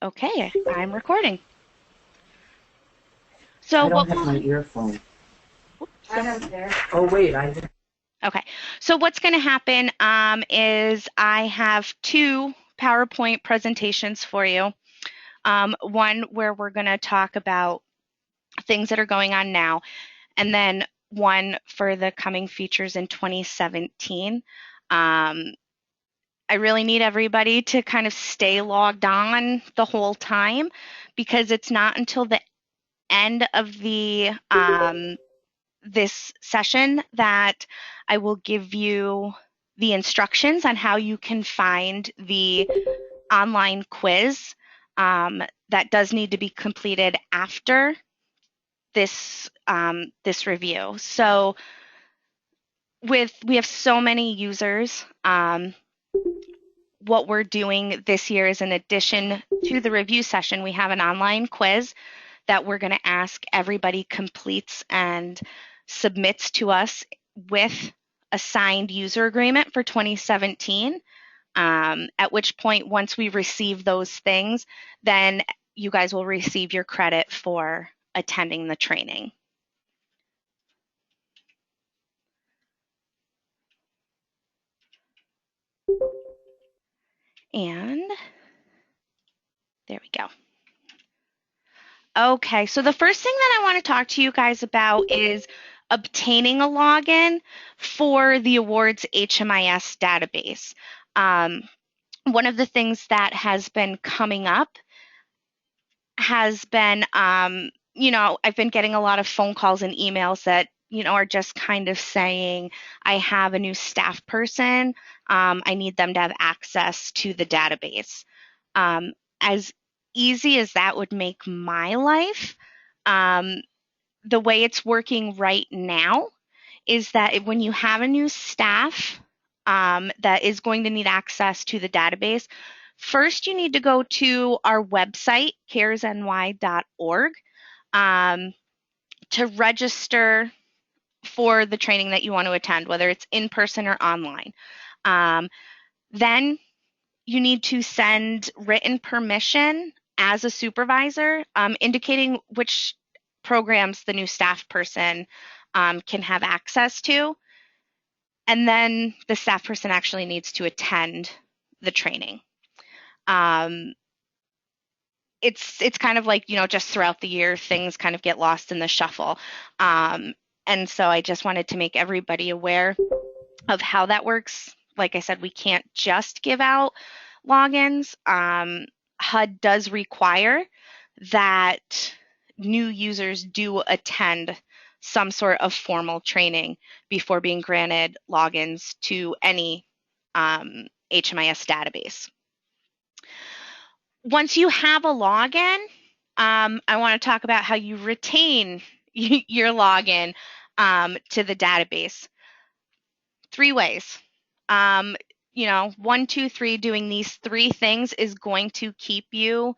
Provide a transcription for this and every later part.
Okay, I'm recording. So I don't what have will my earphone. I so don't care. Oh, wait, I okay. So what's going to happen is I have two PowerPoint presentations for you. One where we're going to talk about things that are going on now, and then one for the coming features in 2017. Um, I really need everybody to kind of stay logged on the whole time because it's not until the end of the this session that I will give you the instructions on how you can find the online quiz that does need to be completed after this review. So we have so many users. What we're doing this year is, in addition to the review session, we have an online quiz that we're going to ask everybody completes and submits to us with a signed user agreement for 2017. At which point, once we receive those things, then you guys will receive your credit for attending the training. And there we go. Okay, so the first thing that I want to talk to you guys about is obtaining a login for the awards HMIS database. One of the things that has been coming up has been, I've been getting a lot of phone calls and emails that, are just kind of saying, I have a new staff person. I need them to have access to the database. As easy as that would make my life, um, the way it's working right now is that when you have a new staff that is going to need access to the database, first you need to go to our website, caresny.org, um, to register for the training that you want to attend, whether it's in person or online. Um, then you need to send written permission as a supervisor, indicating which programs the new staff person can have access to. And then the staff person actually needs to attend the training. Um, it's kind of like, just throughout the year, things kind of get lost in the shuffle. And so I just wanted to make everybody aware of how that works. Like I said, we can't just give out logins. HUD does require that new users do attend some sort of formal training before being granted logins to any HMIS database. Once you have a login, I want to talk about how you retain your login to the database. Three ways. Um, 1, 2, 3, doing these three things is going to keep you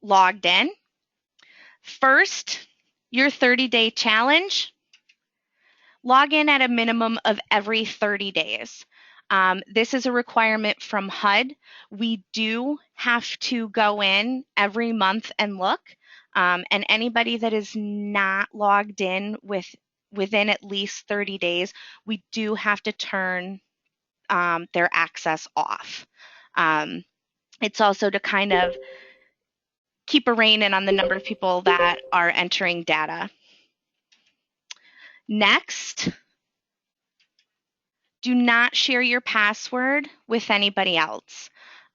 logged in. First, your 30-day challenge. Log in at a minimum of every 30 days. This is a requirement from HUD. We do have to go in every month and look, and anybody that is not logged in within at least 30 days, we do have to turn their access off. It's also to kind of keep a rein in on the number of people that are entering data. Next, do not share your password with anybody else.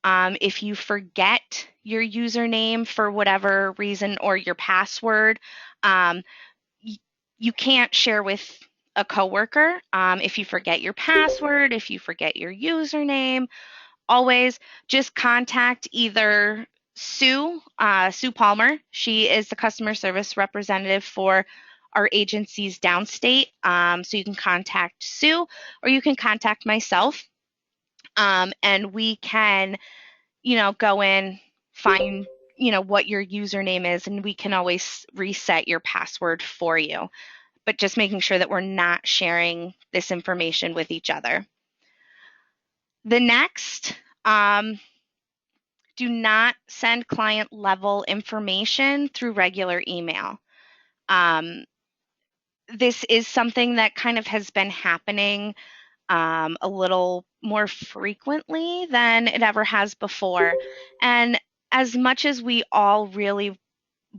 If you forget your username for whatever reason or your password, um, you can't share with a coworker. If you forget your password, if you forget your username, always just contact either Sue Palmer. She is the customer service representative for our agencies downstate. So you can contact Sue or you can contact myself. And we can, go in, find, what your username is, and we can always reset your password for you. But just making sure that we're not sharing this information with each other. The next, do not send client level information through regular email. Um, this is something that kind of has been happening a little more frequently than it ever has before. And as much as we all really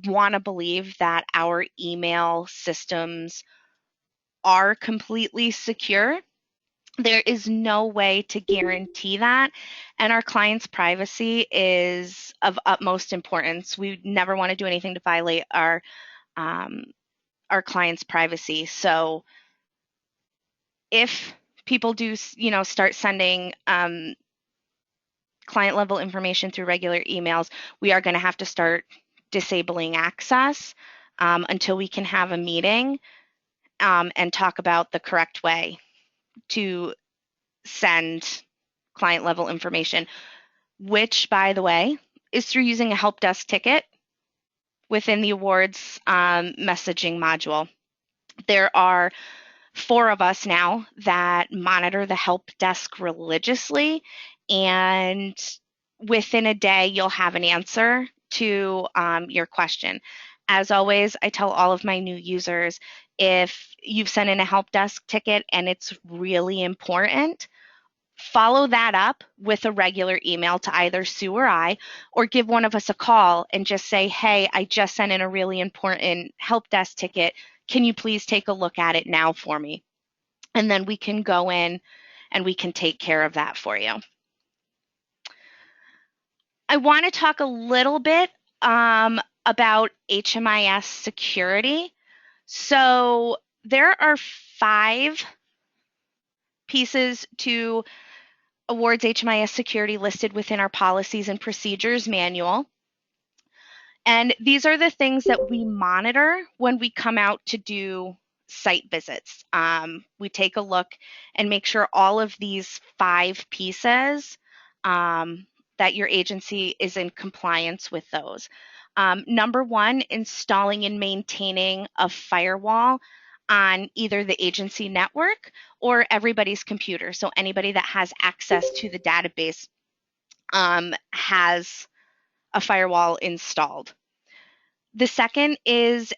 want to believe that our email systems are completely secure, there is no way to guarantee that. And our clients' privacy is of utmost importance. We never want to do anything to violate um, our clients' privacy. So if people do, start sending client level information through regular emails, we are going to have to start disabling access until we can have a meeting and talk about the correct way to send client level information, which, by the way, is through using a help desk ticket within the awards messaging module. There are 4 of us now that monitor the help desk religiously, and within a day, you'll have an answer to your question. As always, I tell all of my new users, if you've sent in a help desk ticket and it's really important, follow that up with a regular email to either Sue or I, or give one of us a call and just say, hey, I just sent in a really important help desk ticket. Can you please take a look at it now for me? And then we can go in and we can take care of that for you. I want to talk a little bit about HMIS security. So there are 5 pieces to awards HMIS security listed within our policies and procedures manual. And these are the things that we monitor when we come out to do site visits. We take a look and make sure all of these 5 pieces that your agency is in compliance with those. Number 1, installing and maintaining a firewall on either the agency network or everybody's computer. So anybody that has access to the database has a firewall installed. The second is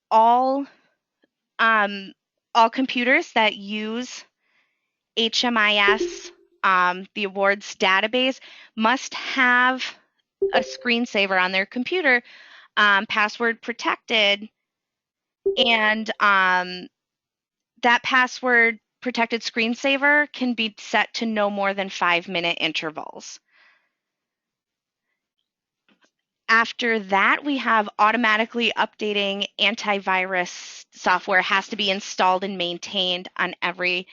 all all computers that use HMIS, the awards database, must have a screensaver on their computer, password protected, and that password protected screensaver can be set to no more than 5-minute intervals. After that, we have automatically updating antivirus software has to be installed and maintained on every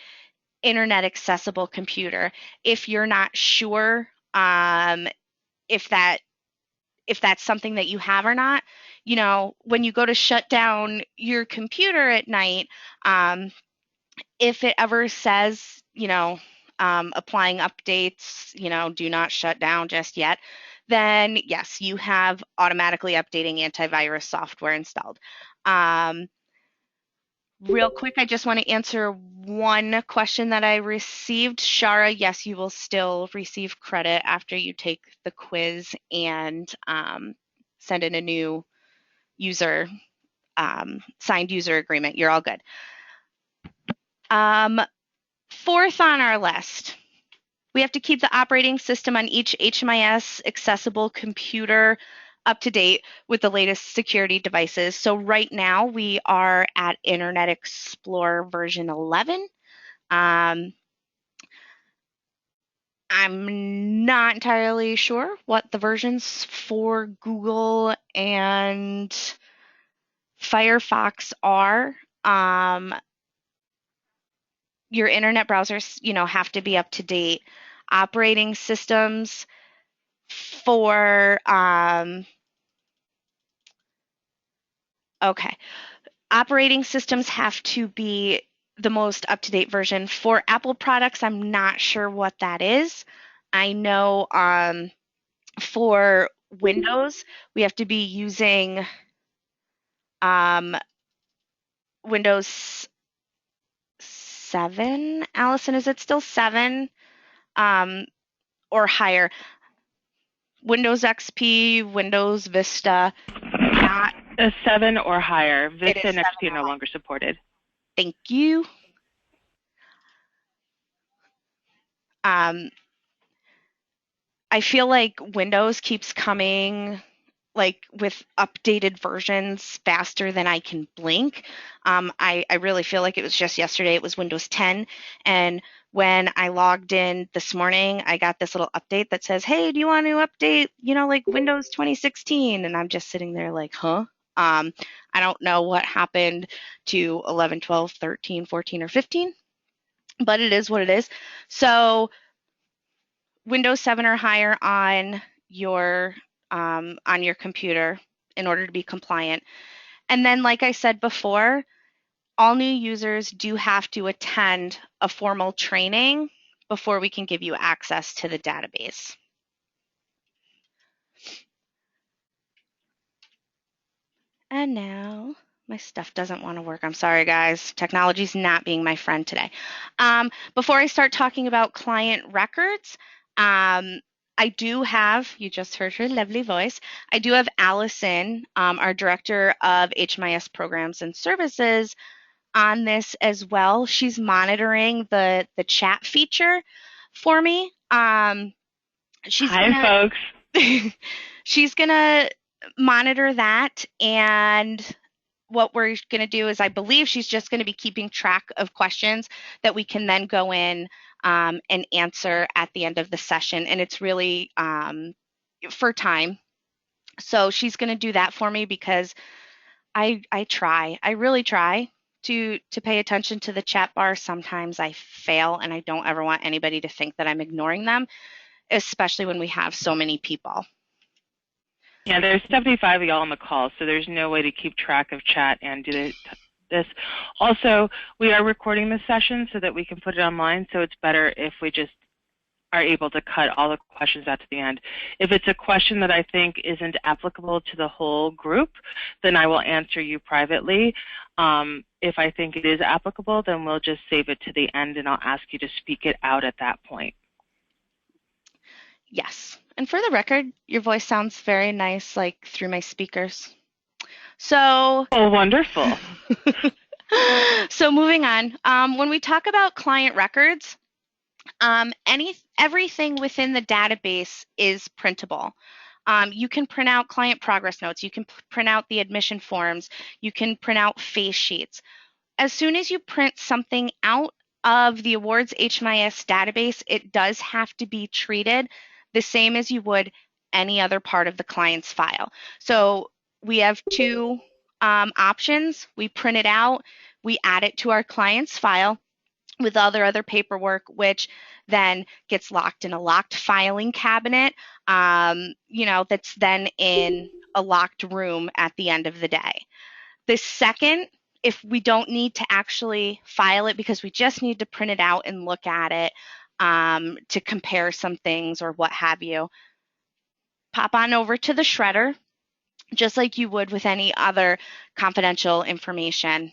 internet accessible computer. If you're not sure if that's something that you have or not, when you go to shut down your computer at night, if it ever says, applying updates, do not shut down just yet, then yes, you have automatically updating antivirus software installed. Real quick, I just want to answer one question that I received. Shara, yes, you will still receive credit after you take the quiz and send in a new user, signed user agreement. You're all good. 4th on our list, we have to keep the operating system on each HMIS accessible computer up to date with the latest security devices. So right now we are at Internet Explorer version 11. I'm not entirely sure what the versions for Google and Firefox are. Your internet browsers, have to be up to date. Operating systems for okay. Operating systems have to be the most up-to-date version. For Apple products, I'm not sure what that is. I know for Windows, we have to be using um, Windows 7. Allison, is it still 7 or higher? Windows XP, Windows Vista, not. A 7 or higher. It Vista is and 7 XP are or no higher. longer supported. Thank you. Um, I feel like Windows keeps coming like with updated versions faster than I can blink. I really feel like it was just yesterday. It was Windows 10. And when I logged in this morning, I got this little update that says, hey, do you want to update, like Windows 2016? And I'm just sitting there like, huh? I don't know what happened to 11, 12, 13, 14, or 15, but it is what it is. So Windows 7 or higher your on your computer in order to be compliant. And then, like I said before, all new users do have to attend a formal training before we can give you access to the database. And now my stuff doesn't want to work. I'm sorry, guys. Technology's not being my friend today. Before I start talking about client records, I do have, you just heard her lovely voice, I do have Allison, our Director of HMIS Programs and Services, on this as well. She's monitoring the chat feature for me. She's Hi, gonna folks. she's gonna monitor that, and what we're going to do is I believe she's just going to be keeping track of questions that we can then go in and answer at the end of the session. And it's really for time. So she's going to do that for me because I really try to pay attention to the chat bar. Sometimes I fail, and I don't ever want anybody to think that I'm ignoring them, especially when we have so many people. Yeah, there's 75 of y'all on the call, so there's no way to keep track of chat and do this. Also, we are recording this session so that we can put it online, so it's better if we just are able to cut all the questions out to the end. If it's a question that I think isn't applicable to the whole group, then I will answer you privately. If I think it is applicable, then we'll just save it to the end, and I'll ask you to speak it out at that point. Yes. And for the record, your voice sounds very nice, like through my speakers. So. Oh, wonderful. So moving on. When we talk about client records, everything within the database is printable. You can print out client progress notes. You can print out the admission forms. You can print out face sheets. As soon as you print something out of the awards HMIS database, it does have to be treated the same as you would any other part of the client's file. So we have two options. We print it out, we add it to our client's file with all their other paperwork, which then gets locked in a locked filing cabinet, that's then in a locked room at the end of the day. The second, if we don't need to actually file it because we just need to print it out and look at it to compare some things or what have you, pop on over to the shredder, just like you would with any other confidential information.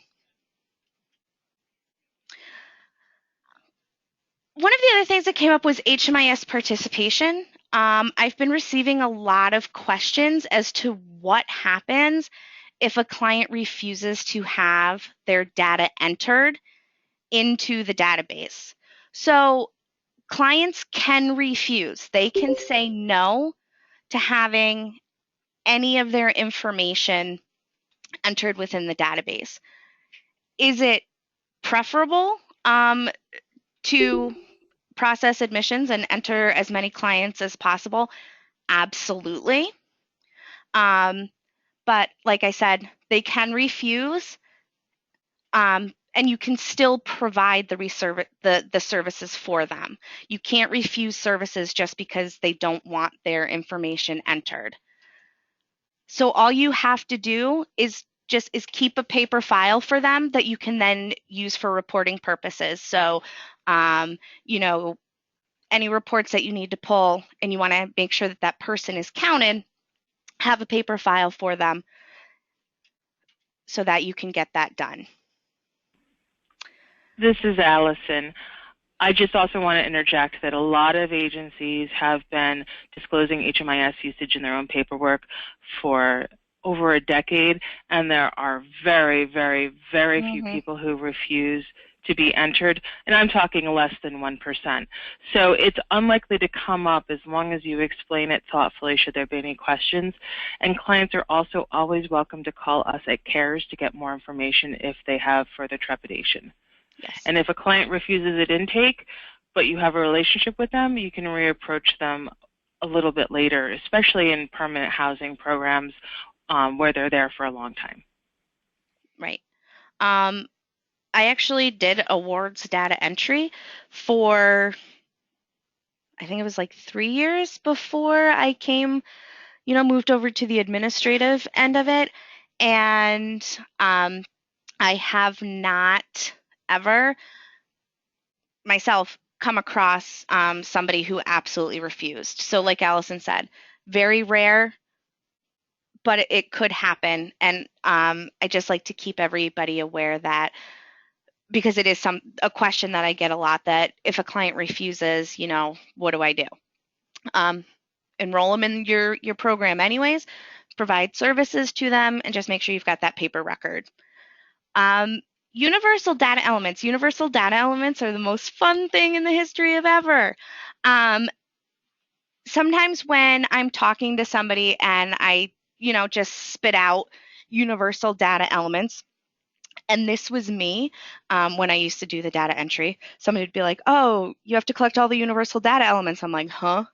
One of the other things that came up was HMIS participation. I've been receiving a lot of questions as to what happens if a client refuses to have their data entered into the database. So clients can refuse. They can say no to having any of their information entered within the database. Is it preferable to process admissions and enter as many clients as possible? Absolutely. But like I said, they can refuse, and you can still provide the services for them. You can't refuse services just because they don't want their information entered. So all you have to do is keep a paper file for them that you can then use for reporting purposes. So, any reports that you need to pull and you want to make sure that that person is counted, have a paper file for them so that you can get that done. This is Allison. I just also want to interject that a lot of agencies have been disclosing HMIS usage in their own paperwork for over a decade, and there are very, very, very few people who refuse to be entered, and I'm talking less than 1%. So it's unlikely to come up as long as you explain it thoughtfully should there be any questions. And clients are also always welcome to call us at CARES to get more information if they have further trepidation. Yes. And if a client refuses at intake, but you have a relationship with them, you can reapproach them a little bit later, especially in permanent housing programs where they're there for a long time. Right. I actually did awards data entry for, I think it was like 3 years before I came, moved over to the administrative end of it. And I have not ever myself come across somebody who absolutely refused. So like Allison said, very rare, but it could happen. And I just like to keep everybody aware that, because it is a question that I get a lot, that if a client refuses, what do I do? Enroll them in your program anyways, provide services to them, and just make sure you've got that paper record. Universal data elements. Universal data elements are the most fun thing in the history of ever. Sometimes when I'm talking to somebody and I, just spit out universal data elements, and this was me when I used to do the data entry, somebody would be like, oh, you have to collect all the universal data elements. I'm like, huh?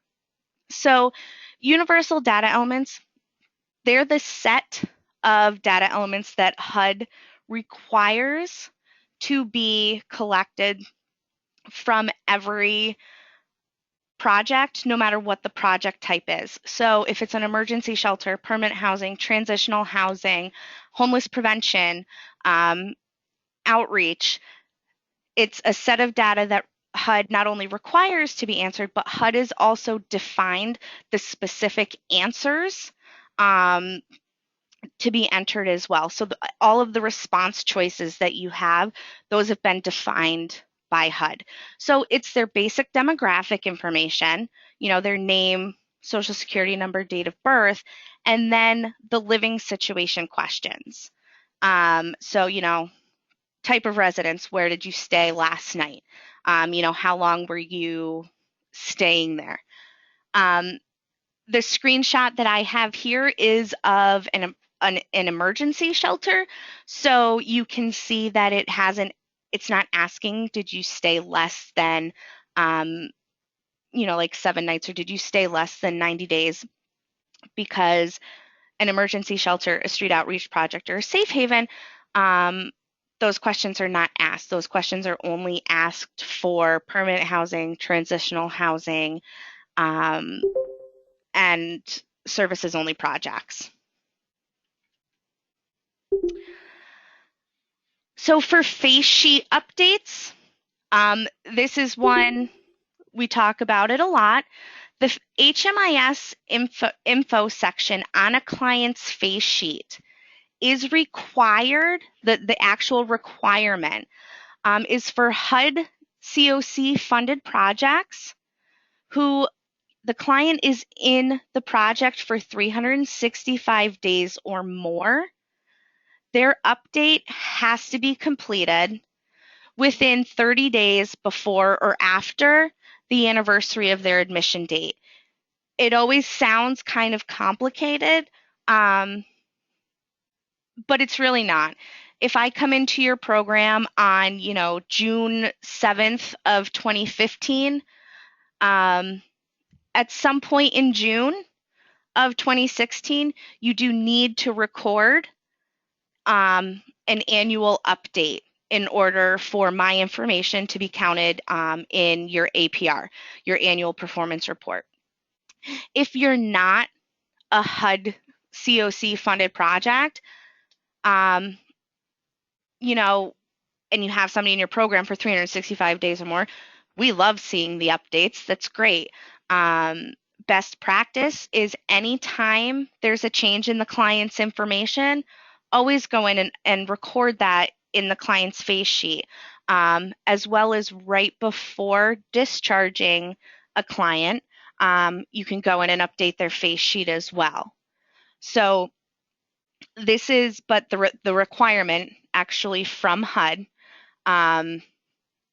So universal data elements, they're the set of data elements that HUD requires to be collected from every project, no matter what the project type is. So if it's an emergency shelter, permanent housing, transitional housing, homeless prevention, outreach, it's a set of data that HUD not only requires to be answered, but HUD has also defined the specific answers to be entered as well. So all of the response choices that you have, those have been defined by HUD. So it's their basic demographic information, their name, social security number, date of birth, and then the living situation questions. So, type of residence, where did you stay last night? How long were you staying there? The screenshot that I have here is of an emergency shelter. So you can see that it's not asking, did you stay less than, like 7 nights, or did you stay less than 90 days? Because an emergency shelter, a street outreach project, or a safe haven, those questions are not asked. Those questions are only asked for permanent housing, transitional housing, and services only projects. So for face sheet updates, this is one we talk about it a lot. The HMIS info section on a client's face sheet is required, the actual requirement is for HUD COC funded projects who the client is in the project for 365 days or more. Their update has to be completed within 30 days before or after the anniversary of their admission date. It always sounds kind of complicated, but it's really not. If I come into your program on, June 7th of 2015, at some point in June of 2016, you do need to record an annual update in order for my information to be counted in your APR, your annual performance report. If you're not a HUD COC funded project, and you have somebody in your program for 365 days or more, we love seeing the updates. That's great. Best practice is anytime there's a change in the client's information, always go in and record that in the client's face sheet. as well as right before discharging a client, you can go in and update their face sheet as well. So this is, but the requirement actually from HUD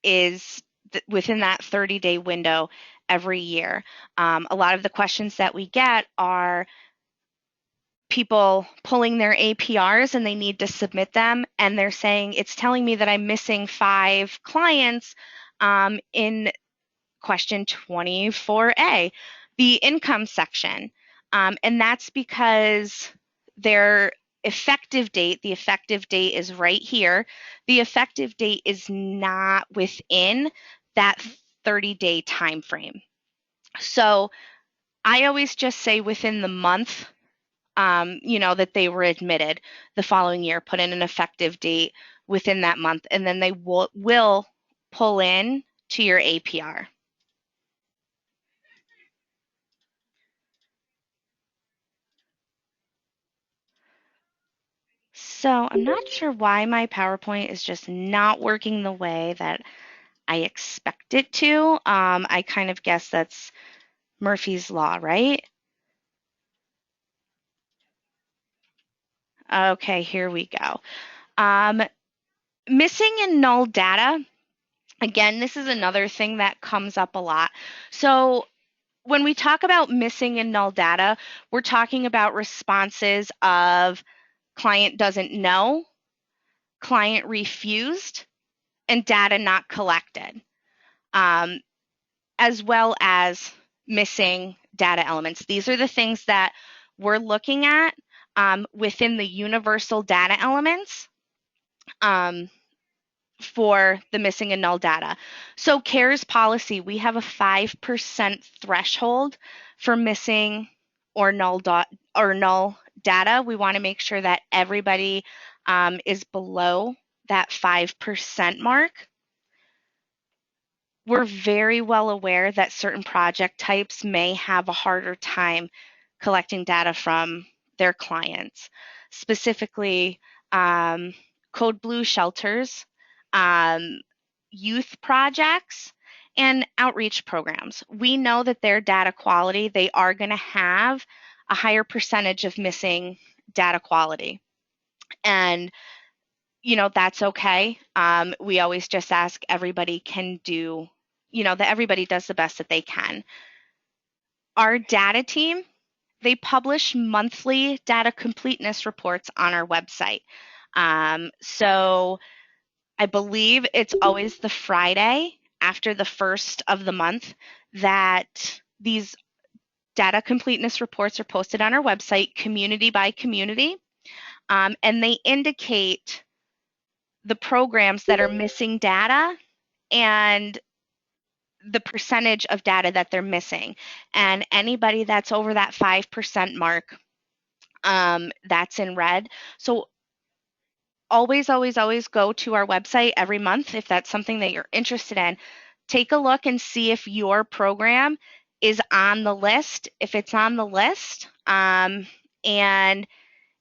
is within that 30-day window every year. A lot of the questions that we get are people pulling their APRs and they need to submit them, and they're saying it's telling me that I'm missing 5 clients in question 24A, the income section. And that's because their effective date, the effective date is right here. The effective date is not within that 30-day time frame. So I always just say within the month, that they were admitted the following year, put in an effective date within that month, and then they will pull in to your APR. So I'm not sure why my PowerPoint is just not working the way that I expect it to. I kind of guess that's Murphy's Law, right? Okay, here we go. Missing and null data. Again, this is another thing that comes up a lot. So when we talk about missing and null data, we're talking about responses of client doesn't know, client refused, and data not collected, as well as missing data elements. These are the things that we're looking at within the universal data elements for the missing and null data. So CARES policy, we have a 5% threshold for missing or null data. We want to make sure that everybody is below that 5% mark. We're very well aware that certain project types may have a harder time collecting data from their clients, specifically Code Blue shelters, youth projects, and outreach programs. We know that their data quality, they are going to have a higher percentage of missing data quality. And, that's okay. We always just ask everybody can do, that everybody does the best that they can. Our data team, they publish monthly data completeness reports on our website. So I believe it's always the Friday after the first of the month that these data completeness reports are posted on our website, community by community, and they indicate the programs that are missing data and the percentage of data that they're missing. And anybody that's over that 5% mark, that's in red. So always, always, always go to our website every month if that's something that you're interested in. Take a look and see if your program is on the list. If it's on the list and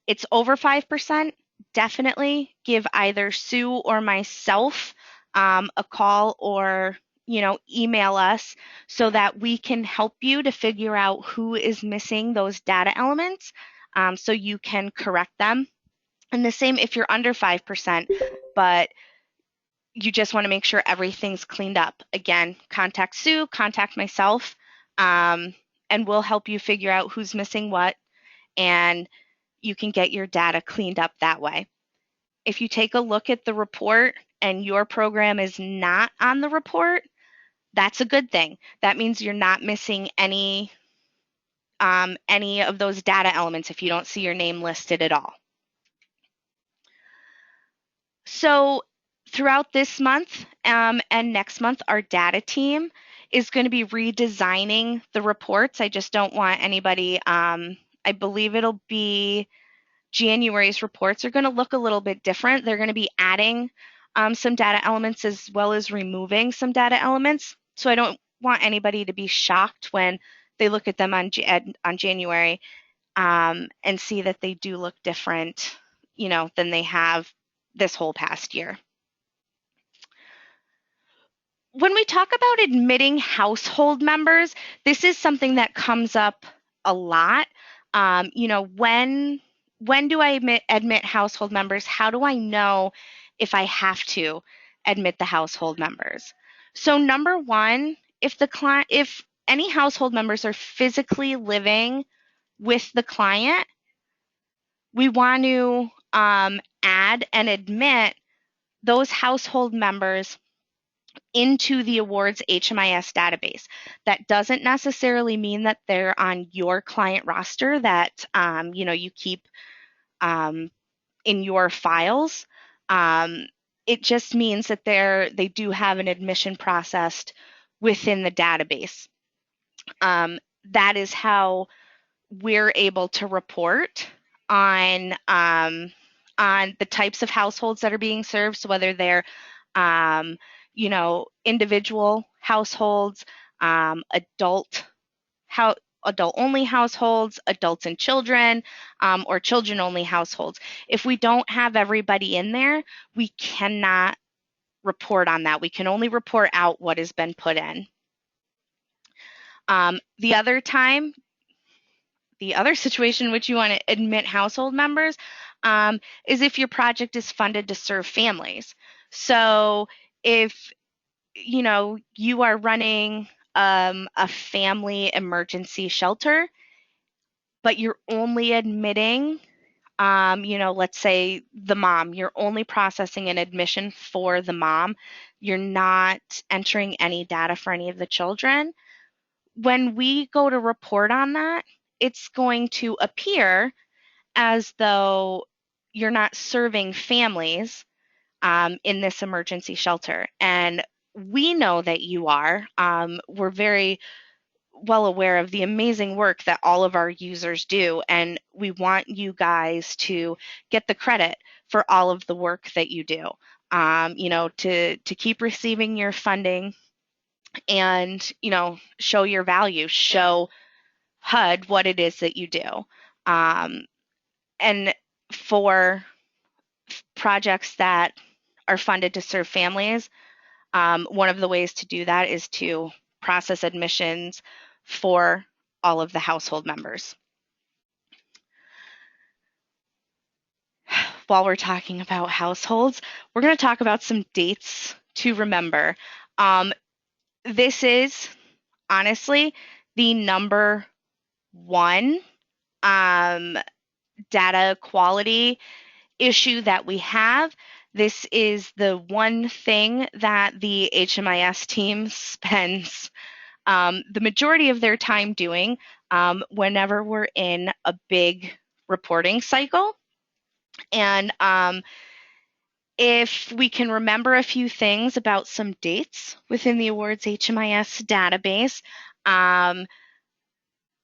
it's over 5%, definitely give either Sue or myself a call or email us so that we can help you to figure out who is missing those data elements so you can correct them. And the same if you're under 5%, but you just want to make sure everything's cleaned up. Again, contact Sue, contact myself, and we'll help you figure out who's missing what, and you can get your data cleaned up that way. If you take a look at the report and your program is not on the report, that's a good thing. That means you're not missing any of those data elements if you don't see your name listed at all. So throughout this month and next month, our data team is going to be redesigning the reports. I just don't want anybody, I believe it'll be January's reports are going to look a little bit different. They're going to be adding some data elements as well as removing some data elements. So I don't want anybody to be shocked when they look at them on January and see that they do look different, than they have this whole past year. when we talk about admitting household members, this is something that comes up a lot. When do I admit household members? How do I know if I have to admit the household members? So number one, if any household members are physically living with the client, we want to add and admit those household members into the awards HMIS database. That doesn't necessarily mean that they're on your client roster that you keep um, in your files. It just means that they do have an admission processed within the database. That is how we're able to report on the types of households that are being served, so whether they're individual households, adult only households, adults and children, or children only households. If we don't have everybody in there, we cannot report on that. We can only report out what has been put in. The other situation in which you want to admit household members is if your project is funded to serve families. So if you are running a family emergency shelter, but you're only admitting, let's say the mom, you're only processing an admission for the mom, you're not entering any data for any of the children. When we go to report on that, it's going to appear as though you're not serving families in this emergency shelter. And we know that you are. We're very well aware of the amazing work that all of our users do, and we want you guys to get the credit for all of the work that you do. To keep receiving your funding and show your value, show HUD what it is that you do. And for projects that are funded to serve families, one of the ways to do that is to process admissions for all of the household members. While we're talking about households, we're going to talk about some dates to remember. This is honestly the number one data quality issue that we have. This is the one thing that the HMIS team spends the majority of their time doing whenever we're in a big reporting cycle. And if we can remember a few things about some dates within the awards HMIS database,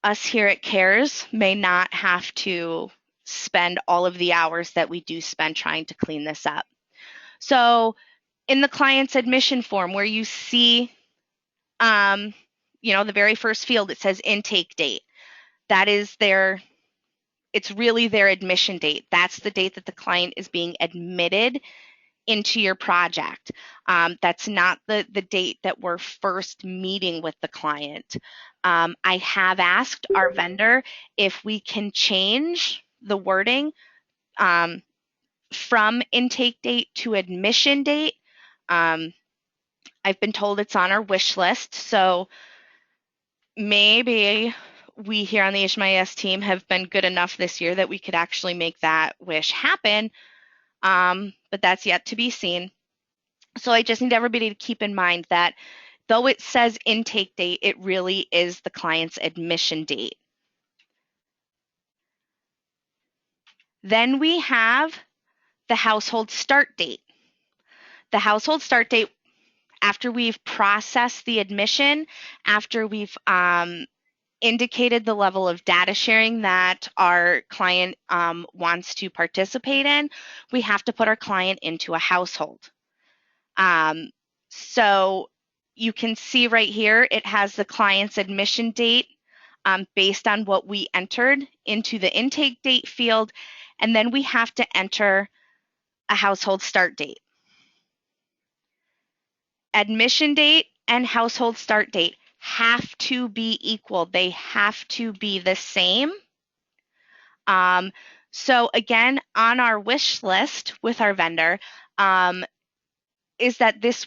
us here at CARES may not have to spend all of the hours that we do spend trying to clean this up. So in the client's admission form where you see the very first field, it says intake date. That is it's really their admission date. That's the date that the client is being admitted into your project. That's not the date that we're first meeting with the client. I have asked our vendor if we can change the wording from intake date to admission date. I've been told it's on our wish list, so maybe we here on the HMIS team have been good enough this year that we could actually make that wish happen, but that's yet to be seen. So I just need everybody to keep in mind that though it says intake date, it really is the client's admission date. Then we have the household start date. The household start date, after we've processed the admission, after we've indicated the level of data sharing that our client wants to participate in, we have to put our client into a household. So you can see right here, it has the client's admission date based on what we entered into the intake date field, and then we have to enter a household start date. admission date and household start date have to be equal. They have to be the same. Um, so again, on our wish list with our vendor, is that this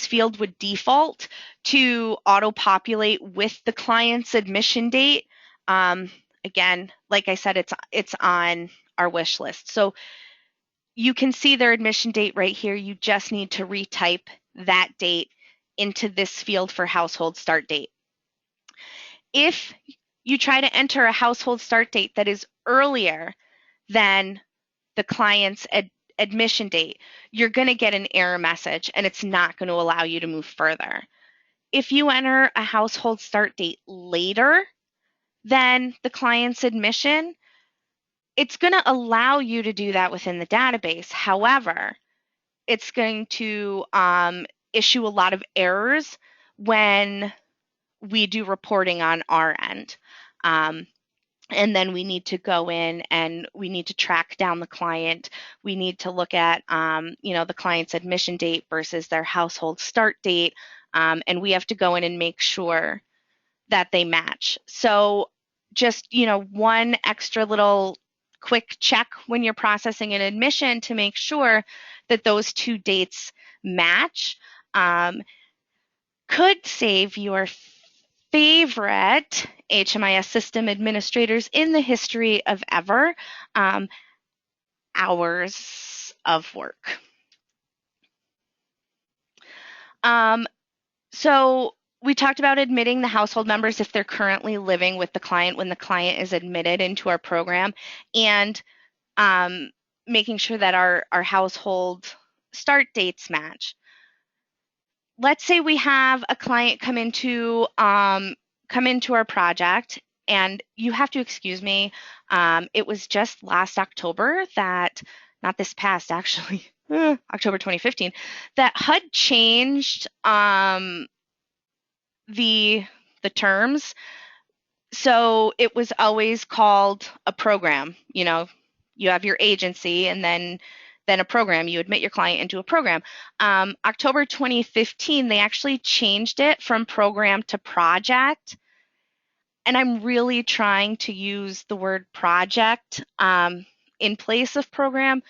field would default to auto-populate with the client's admission date. Again, like I said, it's on our wish list. So you can see their admission date right here. You just need to retype that date into this field for household start date. If you try to enter a household start date that is earlier than the client's admission date, you're going to get an error message and it's not going to allow you to move further. If you enter a household start date later than the client's admission, it's going to allow you to do that within the database. However, it's going to issue a lot of errors when we do reporting on our end. And then we need to go in and we need to track down the client. We need to look at, the client's admission date versus their household start date. And we have to go in and make sure that they match. So just, one extra little quick check when you're processing an admission to make sure that those two dates match could save your favorite HMIS system administrators in the history of ever hours of work. So we talked about admitting the household members if they're currently living with the client when the client is admitted into our program, and making sure that our household start dates match. Let's say we have a client come into our project, and you have to excuse me. It was just last October that, not this past actually, October 2015, that HUD changed the terms. So it was always called a program. You have your agency and then a program. You admit your client into a program. October 2015, they actually changed it from program to project. And I'm really trying to use the word project in place of program,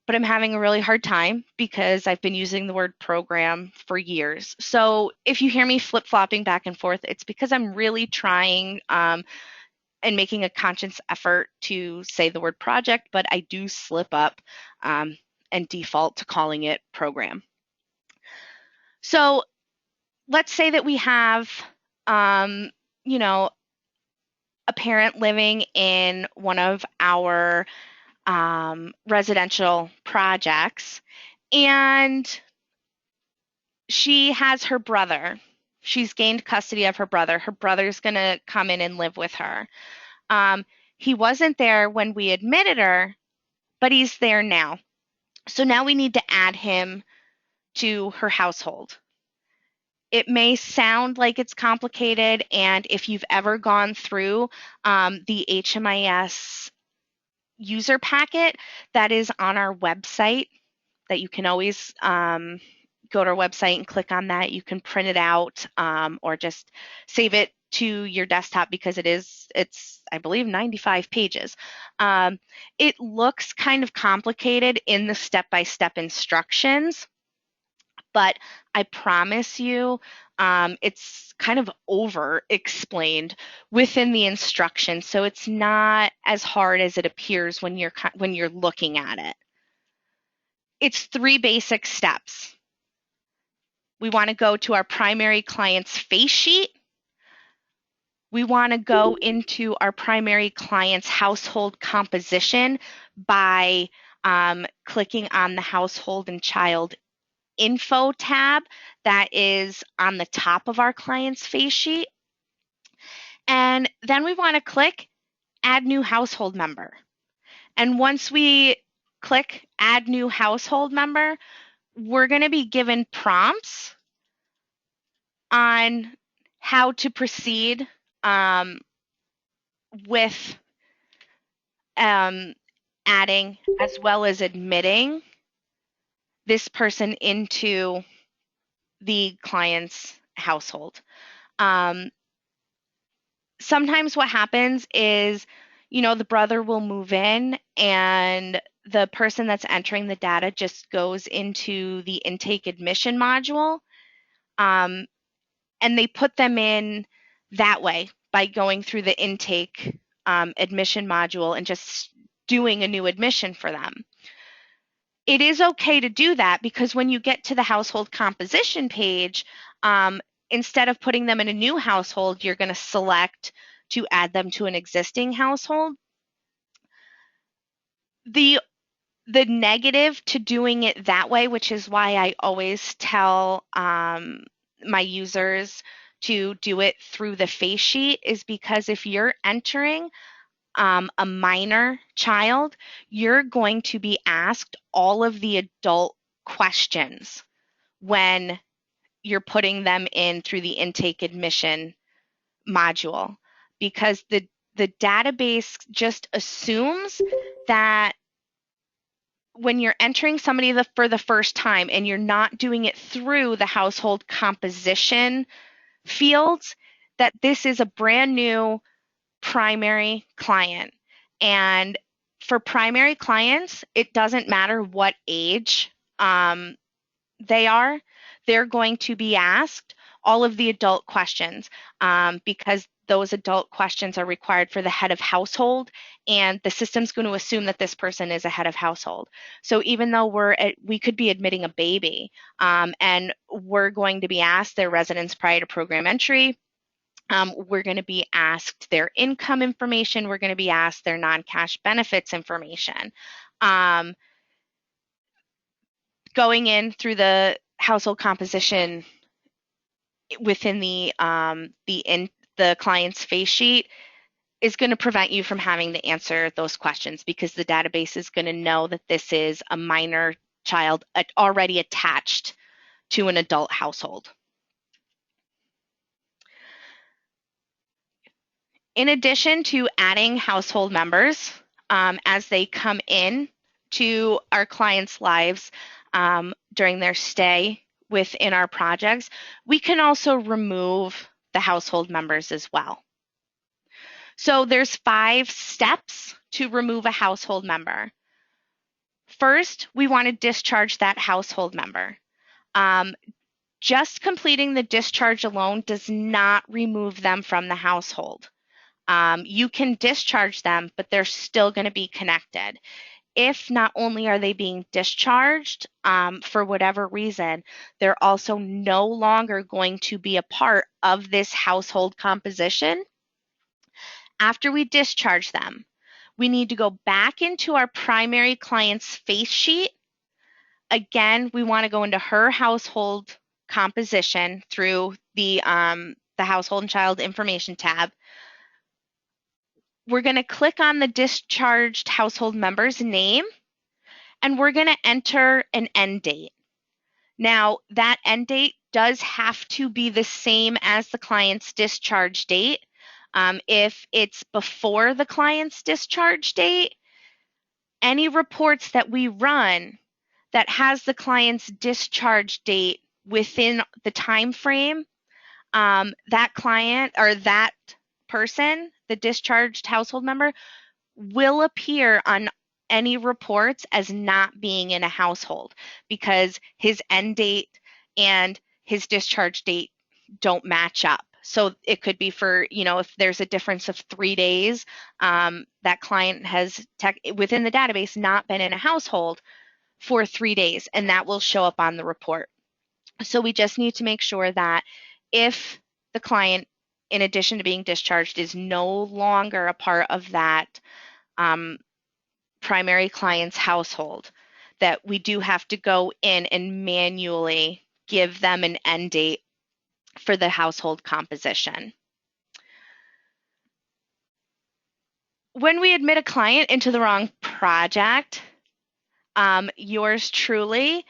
but I'm having a really hard time because I've been using the word program for years. So if you hear me flip-flopping back and forth, it's because I'm really trying and making a conscious effort to say the word project, but I do slip up and default to calling it program. So let's say that we have, a parent living in one of our residential projects, and she has her brother. She's gained custody of her brother. Her brother's going to come in and live with her. He wasn't there when we admitted her, but he's there now. So now we need to add him to her household. It may sound like it's complicated, and if you've ever gone through the HMIS user packet that is on our website, that you can always go to our website and click on that. You can print it out or just save it to your desktop because it's I believe 95 pages. It looks kind of complicated in the step-by-step instructions, but I promise you it's kind of over explained within the instructions, so it's not as hard as it appears when you're looking at it. It's 3 basic steps. We want to go to our primary client's face sheet. We want to go into our primary client's household composition by clicking on the household and child info tab that is on the top of our client's face sheet. And then we want to click add new household member. And once we click add new household member, we're going to be given prompts on how to proceed with adding as well as admitting this person into the client's household. Sometimes what happens is, the brother will move in and the person that's entering the data just goes into the intake admission module, and they put them in that way by going through the intake admission module and just doing a new admission for them. It is okay to do that because when you get to the household composition page, instead of putting them in a new household, you're going to select to add them to an existing household. The negative to doing it that way, which is why I always tell my users to do it through the face sheet, is because if you're entering a minor child, you're going to be asked all of the adult questions when you're putting them in through the intake admission module, because the database just assumes that when you're entering somebody for the first time and you're not doing it through the household composition fields, that this is a brand new primary client. And for primary clients, it doesn't matter what age they are, they're going to be asked all of the adult questions, because those adult questions are required for the head of household, and the system's going to assume that this person is a head of household. So even though we could be admitting a baby, and we're going to be asked their residence prior to program entry, we're going to be asked their income information, we're going to be asked their non-cash benefits information. Going in through the household composition within the client's face sheet is going to prevent you from having to answer those questions, because the database is going to know that this is a minor child already attached to an adult household. In addition to adding household members as they come in to our clients' lives during their stay within our projects, we can also remove the household members as well. So there's 5 steps to remove a household member. First, we want to discharge that household member. Just completing the discharge alone does not remove them from the household. You can discharge them, but they're still going to be connected. If not only are they being discharged for whatever reason, they're also no longer going to be a part of this household composition. After we discharge them, we need to go back into our primary client's face sheet. Again, we want to go into her household composition through the household and child information tab. We're going to click on the discharged household member's name, and we're going to enter an end date. Now, that end date does have to be the same as the client's discharge date. If it's before the client's discharge date, any reports that we run that has the client's discharge date within the time frame, that client or that person, the discharged household member, will appear on any reports as not being in a household, because his end date and his discharge date don't match up. So it could be for, if there's a difference of 3 days, that client has within the database not been in a household for 3 days, and that will show up on the report. So we just need to make sure that if the client, in addition to being discharged, is no longer a part of that primary client's household, that we do have to go in and manually give them an end date for the household composition. When we admit a client into the wrong project, yours truly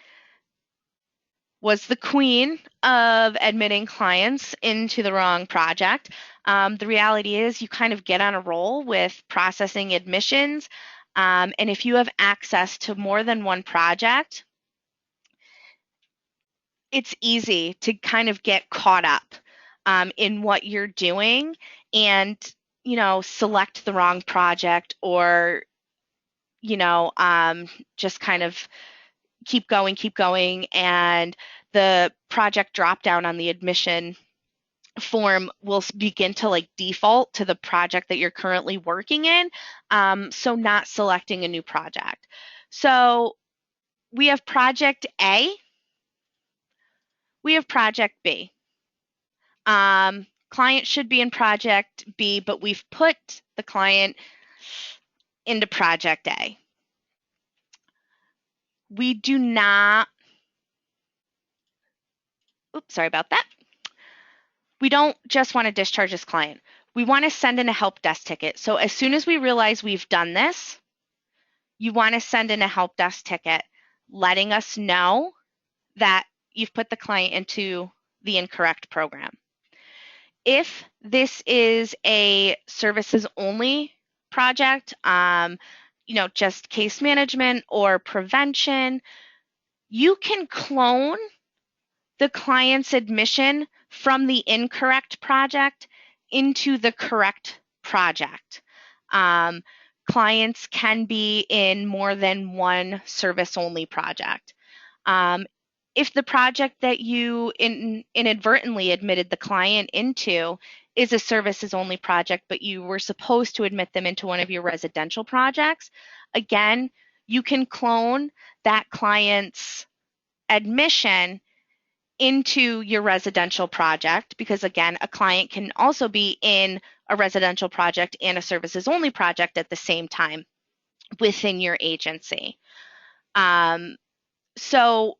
was the queen of admitting clients into the wrong project. The reality is you kind of get on a roll with processing admissions, and if you have access to more than one project, it's easy to kind of get caught up in what you're doing and, select the wrong project or, just kind of keep going, and the project drop down on the admission form will begin to like default to the project that you're currently working in, so not selecting a new project. So we have project A, we have project B. Client should be in project B, but we've put the client into project A. We do not, oops, sorry about that. We don't just want to discharge this client. We want to send in a help desk ticket. So as soon as we realize we've done this, you want to send in a help desk ticket letting us know that you've put the client into the incorrect program. If this is a services only project, just case management or prevention, you can clone the client's admission from the incorrect project into the correct project. Clients can be in more than one service-only project. If the project that you inadvertently admitted the client into is a services-only project, but you were supposed to admit them into one of your residential projects, again, you can clone that client's admission into your residential project because, again, a client can also be in a residential project and a services only project at the same time within your agency. So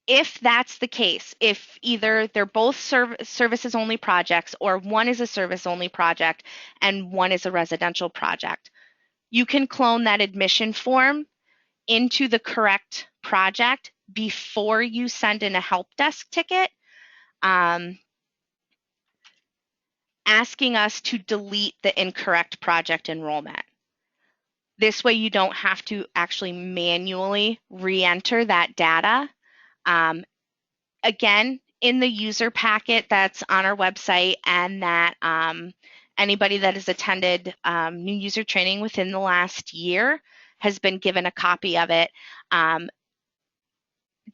if that's the case, if either they're both services only projects or one is a service only project and one is a residential project, you can clone that admission form into the correct project before you send in a help desk ticket, asking us to delete the incorrect project enrollment. This way you don't have to actually manually re-enter that data. Again, in the user packet that's on our website and that anybody that has attended new user training within the last year has been given a copy of it.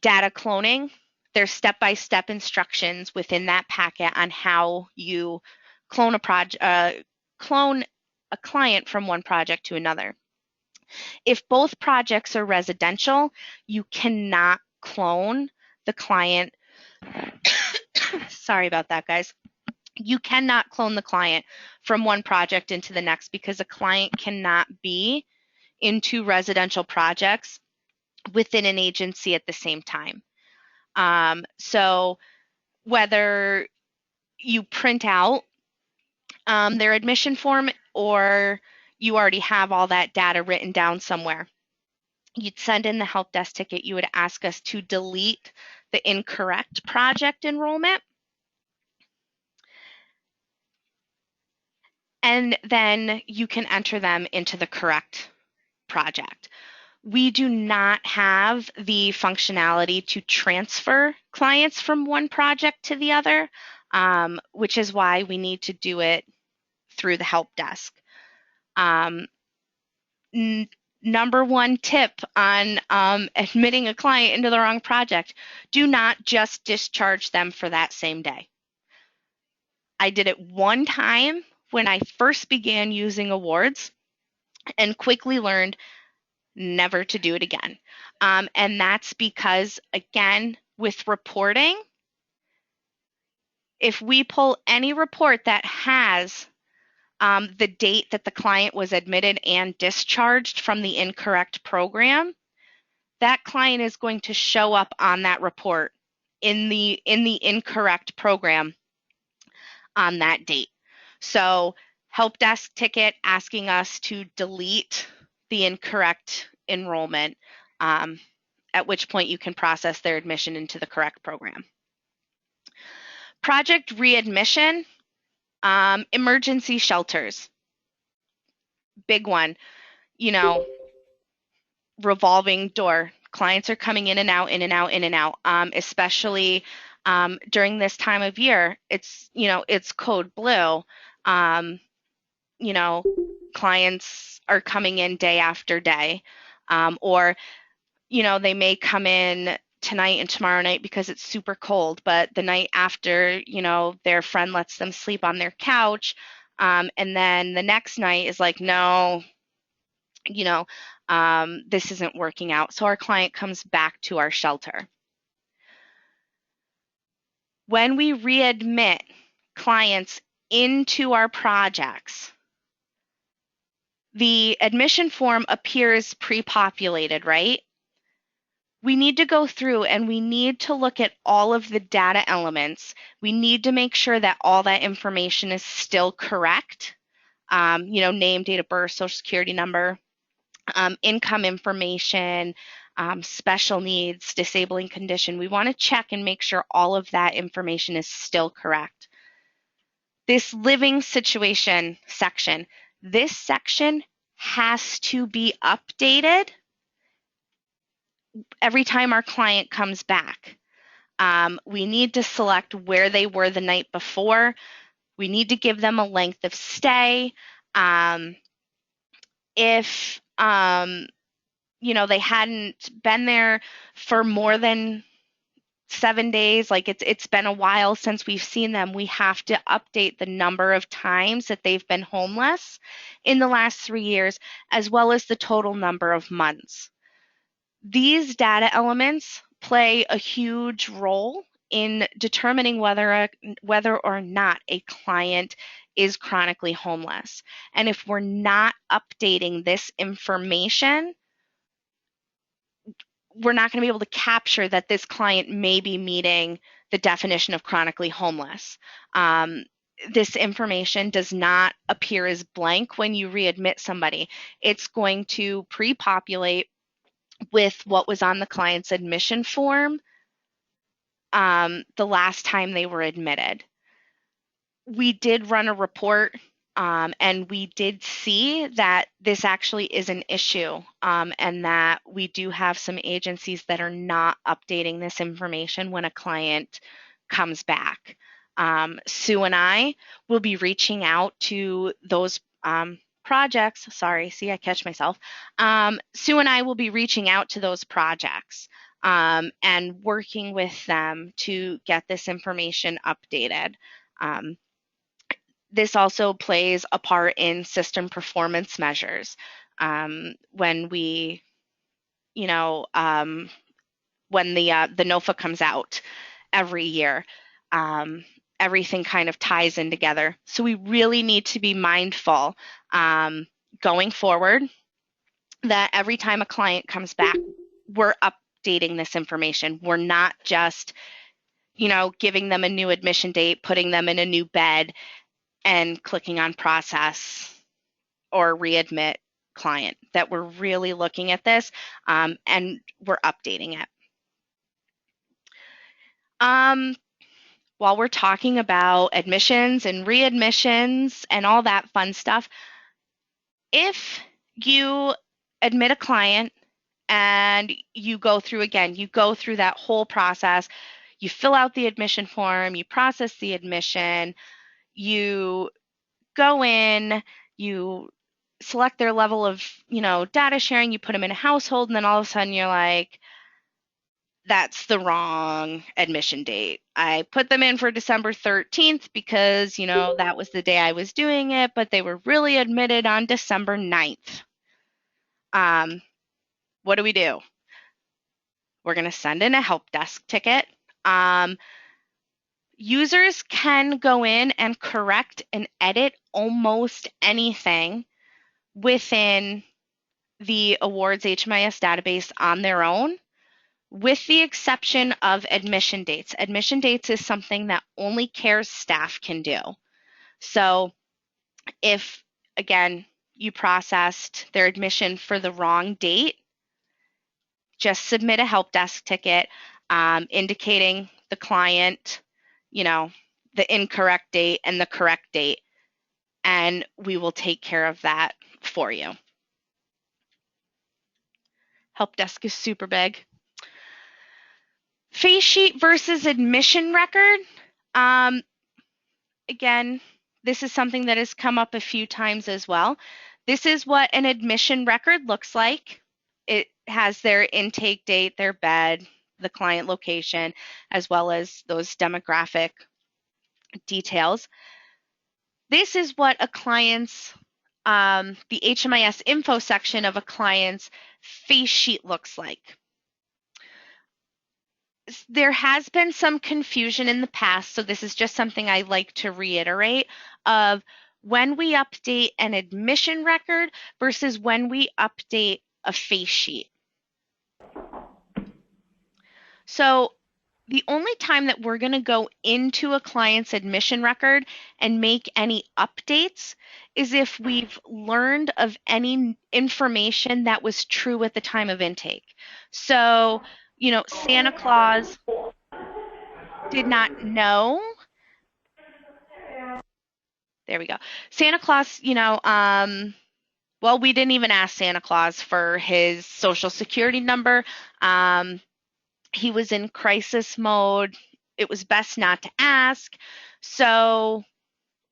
Data cloning, there's step-by-step instructions within that packet on how you clone a client from one project to another. If both projects are residential, you cannot clone the client. Sorry about that, guys. You cannot clone the client from one project into the next because a client cannot be in two residential projects within an agency at the same time. So whether you print out their admission form or you already have all that data written down somewhere, you'd send in the help desk ticket. You would ask us to delete the incorrect project enrollment. And then you can enter them into the correct project. We do not have the functionality to transfer clients from one project to the other, which is why we need to do it through the help desk. Number one tip on admitting a client into the wrong project, do not just discharge them for that same day. I did it one time when I first began using awards and quickly learned never to do it again. And that's because, again, with reporting, if we pull any report that has the date that the client was admitted and discharged from the incorrect program, that client is going to show up on that report in the incorrect program on that date. So help desk ticket asking us to delete the incorrect enrollment, at which point you can process their admission into the correct program. Project readmission, emergency shelters. Big one, revolving door Clients are coming in and out, in and out, in and out, especially during this time of year. It's code blue. You know, clients are coming in day after day, or they may come in tonight and tomorrow night because it's super cold, but the night after, their friend lets them sleep on their couch, and then the next night is like, no, this isn't working out. So our client comes back to our shelter. When we readmit clients into our projects, the admission form appears pre-populated, right? We need to go through and we need to look at all of the data elements. We need to make sure that all that information is still correct. Name, date of birth, social security number, income information, special needs, disabling condition. We want to check and make sure all of that information is still correct. This living situation section, this section has to be updated every time our client comes back. We need to select where they were the night before. We need to give them a length of stay. If they hadn't been there for more than 7 days, like it's been a while since we've seen them, we have to update the number of times that they've been homeless in the last 3 years, as well as the total number of months. These data elements play a huge role in determining whether or not a client is chronically homeless. And if we're not updating this information, we're not going to be able to capture that this client may be meeting the definition of chronically homeless. This information does not appear as blank when you readmit somebody. It's going to pre-populate with what was on the client's admission form the last time they were admitted. We did run a report, and we did see that this actually is an issue, and that we do have some agencies that are not updating this information when a client comes back. Sue and I will be reaching out to those projects. Sorry, see, I catch myself. Sue and I will be reaching out to those projects and working with them to get this information updated. This also plays a part in system performance measures. When we, when the NOFA comes out every year, everything kind of ties in together. So we really need to be mindful going forward that every time a client comes back, we're updating this information. We're not just, giving them a new admission date, putting them in a new bed, and clicking on process or readmit client, that we're really looking at this and we're updating it. While we're talking about admissions and readmissions and all that fun stuff, if you admit a client and you go through that whole process, you fill out the admission form, you process the admission, you go in, you select their level of, data sharing, you put them in a household, and then all of a sudden you're like, that's the wrong admission date. I put them in for December 13th because, that was the day I was doing it, but they were really admitted on December 9th. What do? We're going to send in a help desk ticket. Users can go in and correct and edit almost anything within the awards HMIS database on their own, with the exception of admission dates. Admission dates is something that only CARES staff can do. So if, again, you processed their admission for the wrong date, just submit a help desk ticket indicating the client, the incorrect date and the correct date, and we will take care of that for you. Help desk is super big. Face sheet versus admission record. Um, Again, this is something that has come up a few times as well. This is what an admission record looks like. It has their intake date, their bed, the client location, as well as those demographic details. This is what a client's, the HMIS info section of a client's face sheet looks like. There has been some confusion in the past, so this is just something I like to reiterate of when we update an admission record versus when we update a face sheet. So the only time that we're going to go into a client's admission record and make any updates is if we've learned of any information that was true at the time of intake. So, Santa Claus did not know. There we go. Santa Claus, well, we didn't even ask Santa Claus for his social security number. He was in crisis mode. It was best not to ask. So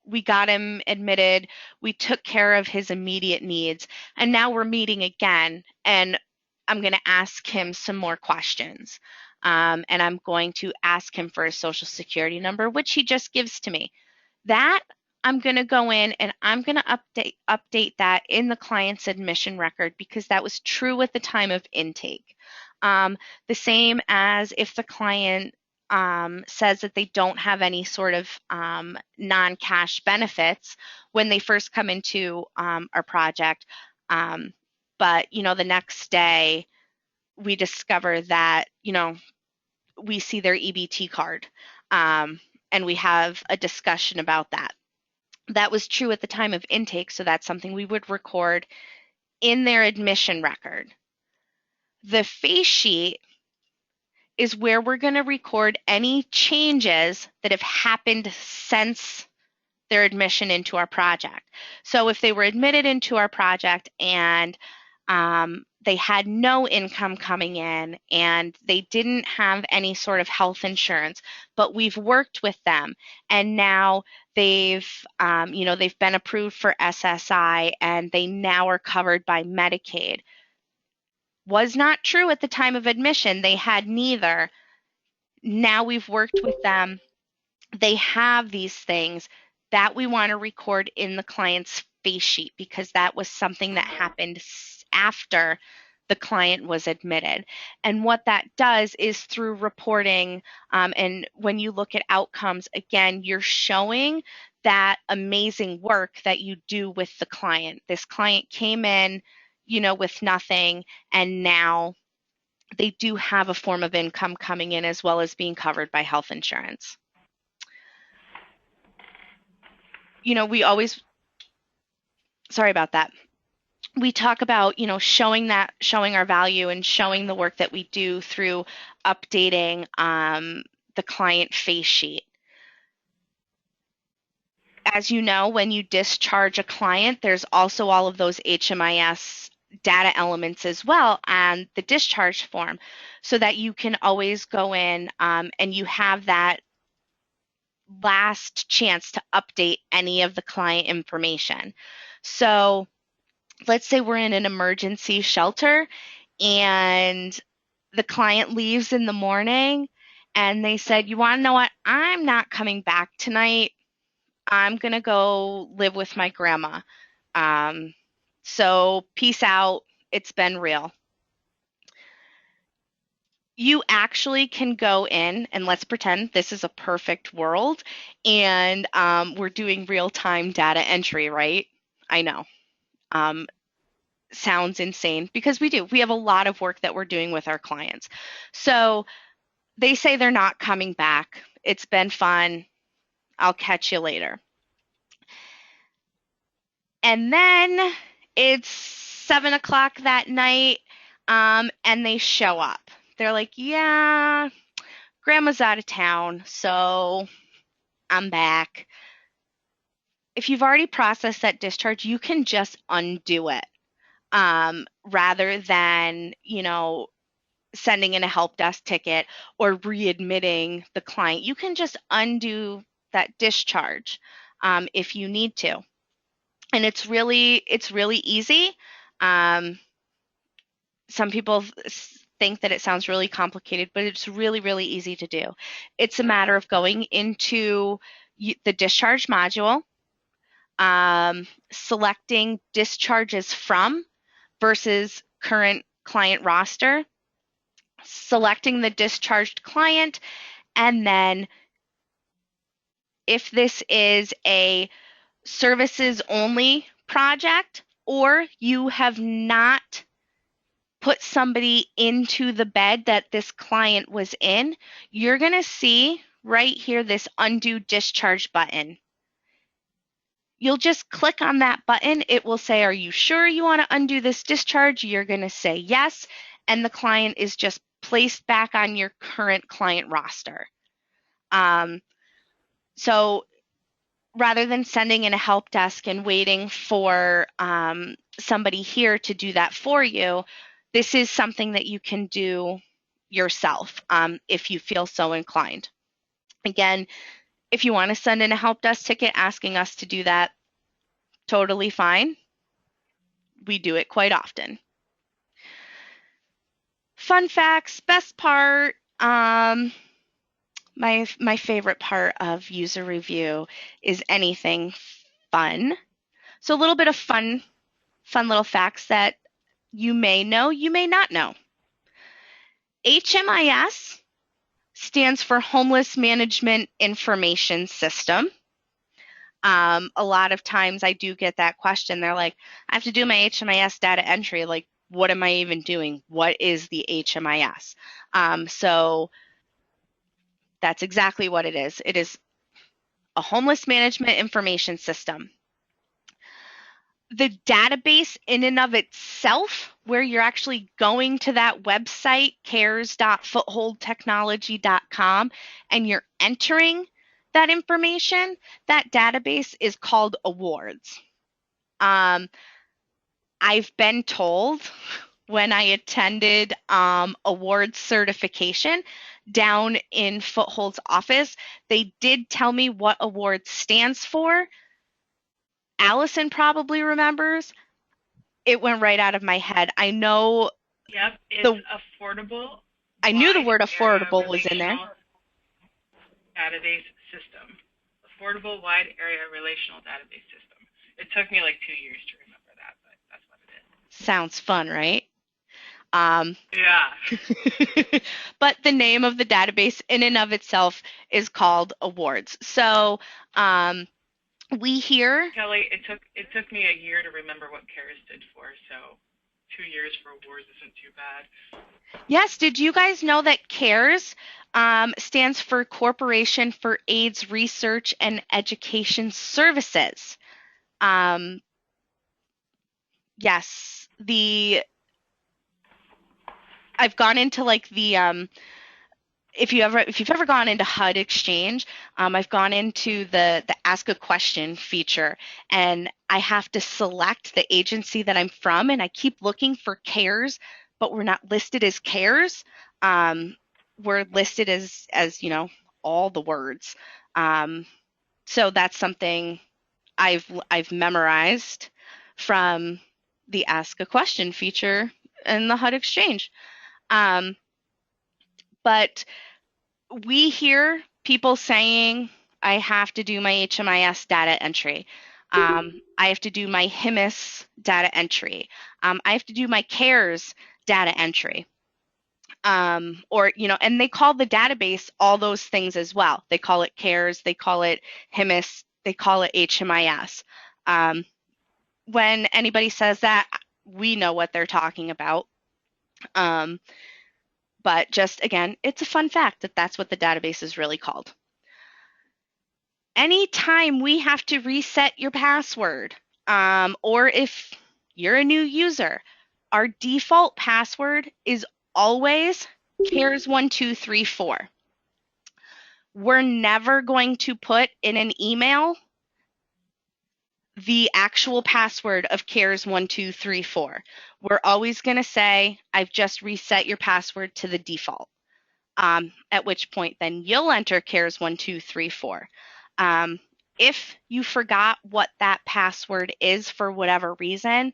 we got him admitted. We took care of his immediate needs. And now we're meeting again. And I'm going to ask him some more questions. And I'm going to ask him for his social security number, which he just gives to me. That I'm going to go in and I'm going to update that in the client's admission record because that was true at the time of intake. The same as if the client says that they don't have any sort of non-cash benefits when they first come into our project. But, the next day we discover that, we see their EBT card and we have a discussion about that. That was true at the time of intake, so that's something we would record in their admission record. The face sheet is where we're going to record any changes that have happened since their admission into our project. So if they were admitted into our project and they had no income coming in and they didn't have any sort of health insurance, but we've worked with them and now they've been approved for SSI and they now are covered by Medicaid. Was not true at the time of admission. They had neither. Now we've worked with them. They have these things that we want to record in the client's face sheet because that was something that happened after the client was admitted. And what that does is through reporting, and when you look at outcomes, again, you're showing that amazing work that you do with the client. This client came in, with nothing, and now they do have a form of income coming in as well as being covered by health insurance. Sorry about that. We talk about, showing our value and showing the work that we do through updating the client face sheet. As you know, when you discharge a client, there's also all of those HMIS data elements as well and the discharge form so that you can always go in and you have that last chance to update any of the client information. So let's say we're in an emergency shelter and the client leaves in the morning and they said, you want to know what? I'm not coming back tonight. I'm going to go live with my grandma. So peace out. It's been real. You actually can go in and let's pretend this is a perfect world and we're doing real-time data entry, right? I know. Sounds insane because we do. We have a lot of work that we're doing with our clients. So they say they're not coming back. It's been fun. I'll catch you later. And then it's 7 o'clock that night and they show up. They're like, yeah, grandma's out of town, so I'm back. If you've already processed that discharge, you can just undo it rather than, sending in a help desk ticket or readmitting the client. You can just undo that discharge if you need to. And it's really easy. Some people think that it sounds really complicated, but it's really, really easy to do. It's a matter of going into the discharge module, selecting discharges from versus current client roster, selecting the discharged client, and then if this is a services only project or you have not put somebody into the bed that this client was in, you're going to see right here this undo discharge button. You'll just click on that button. It will say, are you sure you want to undo this discharge? You're going to say yes, and the client is just placed back on your current client roster. So rather than sending in a help desk and waiting for somebody here to do that for you, this is something that you can do yourself if you feel so inclined. Again, if you want to send in a help desk ticket asking us to do that, totally fine. We do it quite often. Fun facts, best part, my favorite part of user review is anything fun. So a little bit of fun little facts that you may know, you may not know. HMIS stands for Homeless Management Information System. A lot of times I do get that question. They're like, I have to do my HMIS data entry. Like, what am I even doing? What is the HMIS? So that's exactly what it is. It is a homeless management information system. The database in and of itself, where you're actually going to that website, cares.footholdtechnology.com, and you're entering that information, that database is called awards. I've been told when I attended awards certification down in Foothold's office, they did tell me what awards stands for. Allison probably remembers. It went right out of my head. I know. Yep, it's affordable. I knew the word affordable was in there. Database system. Affordable wide area relational database system. It took me like 2 years to remember that, but that's what it is. Sounds fun, right? Yeah. But the name of the database in and of itself is called awards. So we hear. Kelly, it took me a year to remember what CARES stood for, so 2 years for awards isn't too bad. Yes, did you guys know that CARES stands for Corporation for AIDS Research and Education Services? Yes, I've gone into like the if you've ever gone into HUD Exchange, I've gone into the Ask a Question feature, and I have to select the agency that I'm from, and I keep looking for CARES, but we're not listed as CARES. We're listed as all the words. So that's something I've memorized from the Ask a Question feature in the HUD Exchange. But we hear people saying, I have to do my HMIS data entry. I have to do my HMIS data entry. I have to do my CARES data entry. And they call the database all those things as well. They call it CARES, they call it HMIS, they call it HMIS. When anybody says that, we know what they're talking about. But just, again, it's a fun fact that that's what the database is really called. Anytime we have to reset your password, or if you're a new user, our default password is always CARES1234. We're never going to put in an email the actual password of cares1234. We're always going to say, I've just reset your password to the default. At which point then you'll enter cares1234. If you forgot what that password is for whatever reason,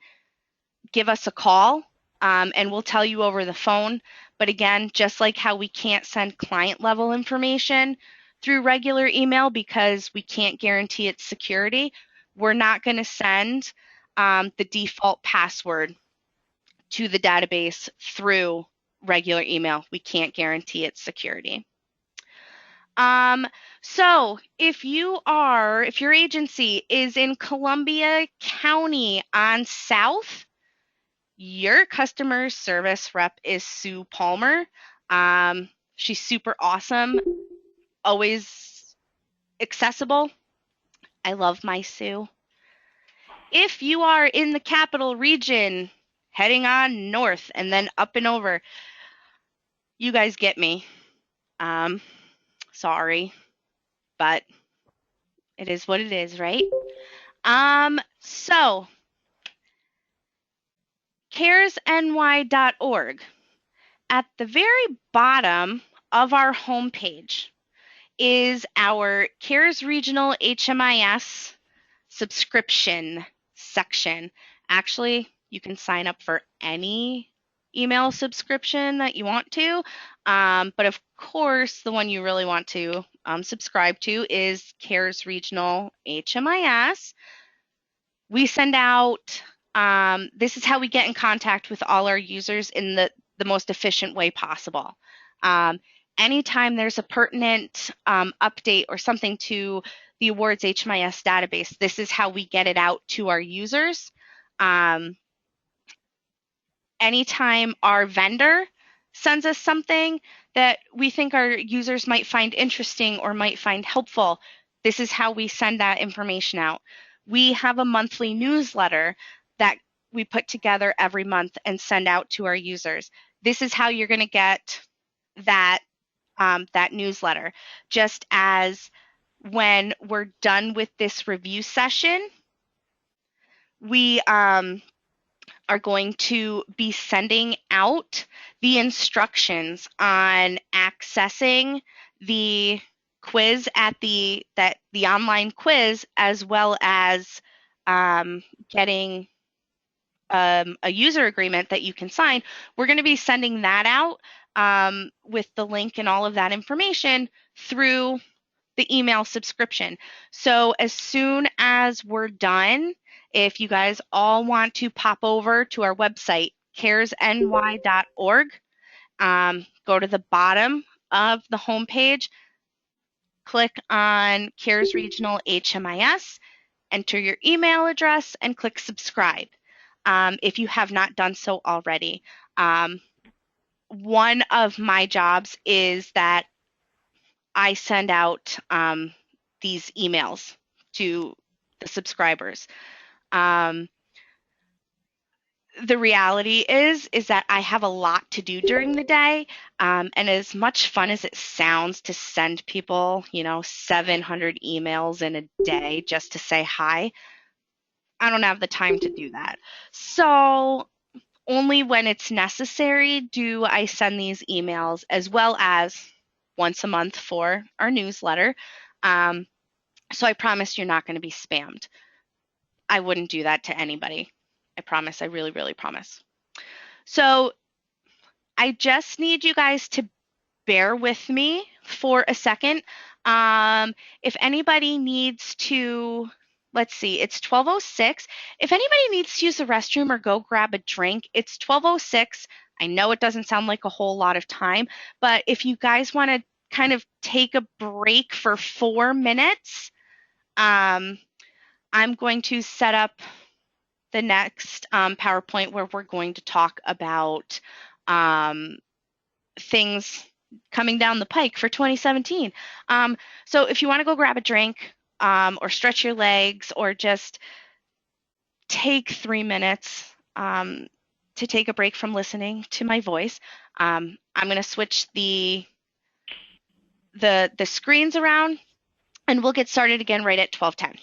give us a call and we'll tell you over the phone. But again, just like how we can't send client level information through regular email because we can't guarantee its security, we're not going to send the default password to the database through regular email. We can't guarantee its security. So if your agency is in Columbia County on South, your customer service rep is Sue Palmer. She's super awesome, always accessible. I love my Sue. If you are in the capital region, heading on north and then up and over, you guys get me. Sorry, but it is what it is, right? So caresny.org. At the very bottom of our homepage is our CARES Regional HMIS subscription section. Actually, you can sign up for any email subscription that you want to, but of course, the one you really want to subscribe to is CARES Regional HMIS. We send out, this is how we get in contact with all our users in the most efficient way possible. Anytime there's a pertinent update or something to the awards HMIS database, this is how we get it out to our users. Anytime our vendor sends us something that we think our users might find interesting or might find helpful, this is how we send that information out. We have a monthly newsletter that we put together every month and send out to our users. This is how you're going to get that newsletter. Just as when we're done with this review session, we are going to be sending out the instructions on accessing the quiz at the online quiz, as well as getting a user agreement that you can sign. We're going to be sending that out with the link and all of that information through the email subscription. So as soon as we're done, if you guys all want to pop over to our website, caresny.org, go to the bottom of the homepage, click on CARES Regional HMIS, enter your email address, and click subscribe if you have not done so already. One of my jobs is that I send out these emails to the subscribers. The reality is that I have a lot to do during the day, and as much fun as it sounds to send people, 700 emails in a day just to say hi, I don't have the time to do that. So only when it's necessary do I send these emails, as well as once a month for our newsletter. So I promise you're not going to be spammed. I wouldn't do that to anybody. I promise. I really, really promise. So I just need you guys to bear with me for a second. If anybody needs to, let's see, it's 12:06. If anybody needs to use the restroom or go grab a drink, it's 12:06. I know it doesn't sound like a whole lot of time, but if you guys want to kind of take a break for 4 minutes, I'm going to set up the next PowerPoint where we're going to talk about things coming down the pike for 2017. So if you want to go grab a drink or stretch your legs or just take 3 minutes to take a break from listening to my voice, I'm going to switch the screens around and we'll get started again right at 12:10.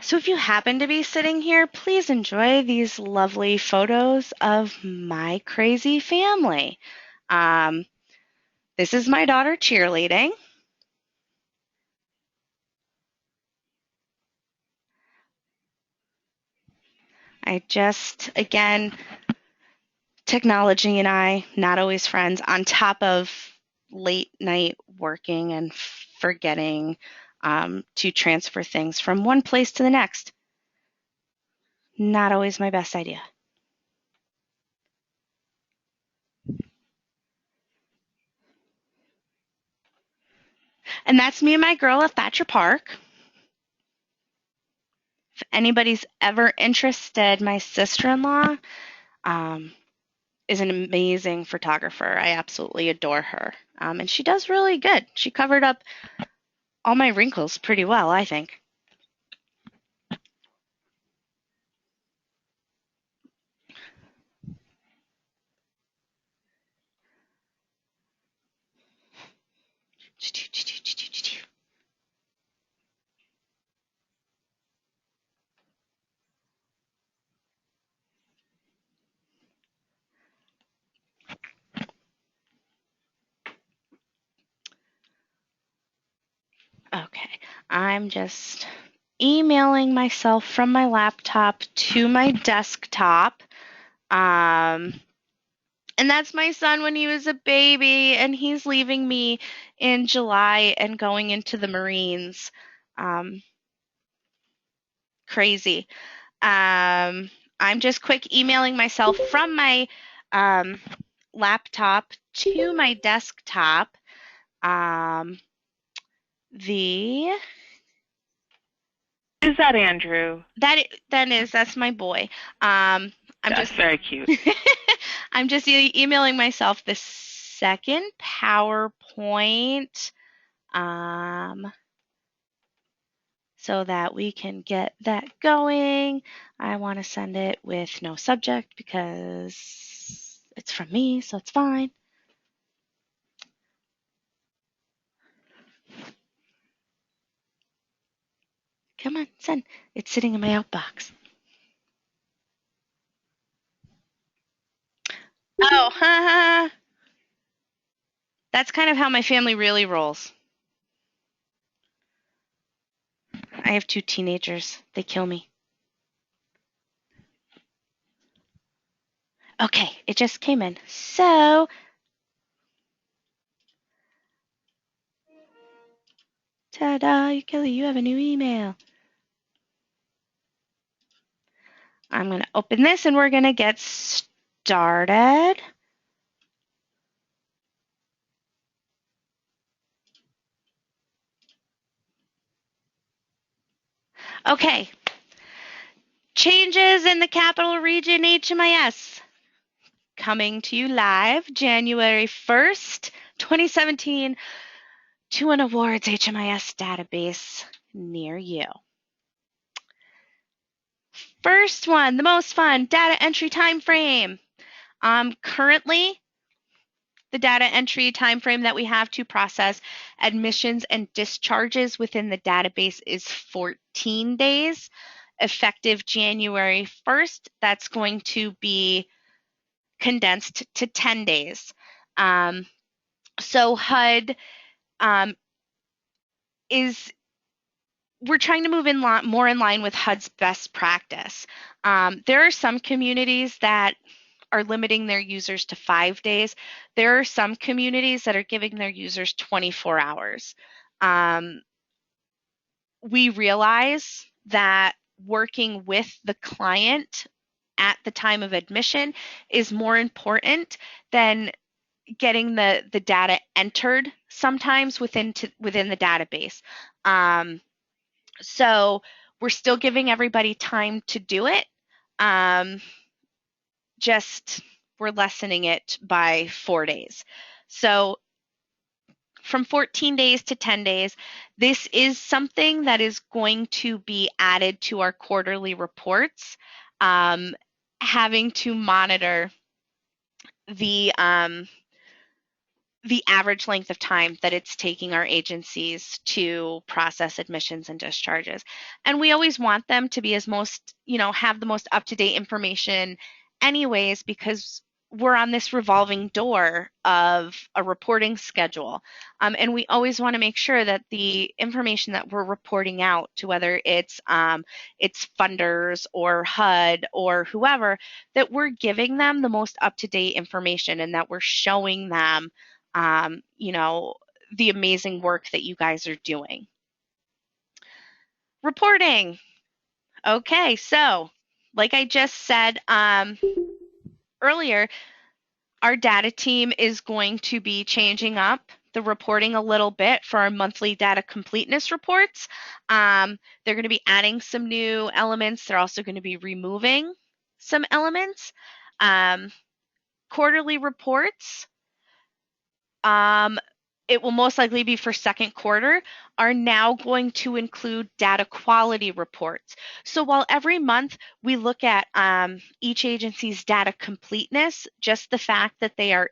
So if you happen to be sitting here, please enjoy these lovely photos of my crazy family. Um, this is my daughter cheerleading. I just, again, technology and I, not always friends, on top of late night working and forgetting to transfer things from one place to the next. Not always my best idea. And that's me and my girl at Thatcher Park. If anybody's ever interested, my sister-in-law is an amazing photographer. I absolutely adore her. And she does really good. She covered up all my wrinkles pretty well, I think. Okay, I'm just emailing myself from my laptop to my desktop. And that's my son when he was a baby, and he's leaving me in July and going into the Marines. Crazy. I'm just quick emailing myself from my um, laptop to my desktop. The Is that Andrew? that's my boy. I'm That's just very cute. I'm just emailing myself the second PowerPoint so that we can get that going. I want to send it with no subject because it's from me, so it's fine. Come on, send. It's sitting in my outbox. Oh, haha. That's kind of how my family really rolls. I have 2 teenagers. They kill me. Okay, it just came in. So, ta-da, Kelly, you have a new email. I'm going to open this and we're going to get started. Okay, changes in the Capital Region HMIS. Coming to you live January 1st, 2017, to an awards HMIS database near you. First one, the most fun, data entry time frame. Currently, the data entry time frame that we have to process admissions and discharges within the database is 14 days. Effective January 1st, that's going to be condensed to 10 days. So HUD we're trying to move in more in line with HUD's best practice. There are some communities that are limiting their users to 5 days. There are some communities that are giving their users 24 hours. We realize that working with the client at the time of admission is more important than getting the data entered sometimes within the database. So we're still giving everybody time to do it. Just we're lessening it by 4 days. So from 14 days to 10 days, this is something that is going to be added to our quarterly reports, having to monitor the average length of time that it's taking our agencies to process admissions and discharges. And we always want them to be have the most up-to-date information anyways, because we're on this revolving door of a reporting schedule. And we always want to make sure that the information that we're reporting out to, whether it's funders or HUD or whoever, that we're giving them the most up-to-date information and that we're showing them the amazing work that you guys are doing. Reporting. Okay, so like I just said earlier, our data team is going to be changing up the reporting a little bit for our monthly data completeness reports. They're going to be adding some new elements. They're also going to be removing some elements. Quarterly reports, it will most likely be for second quarter, are now going to include data quality reports. So while every month we look at each agency's data completeness, just the fact that they're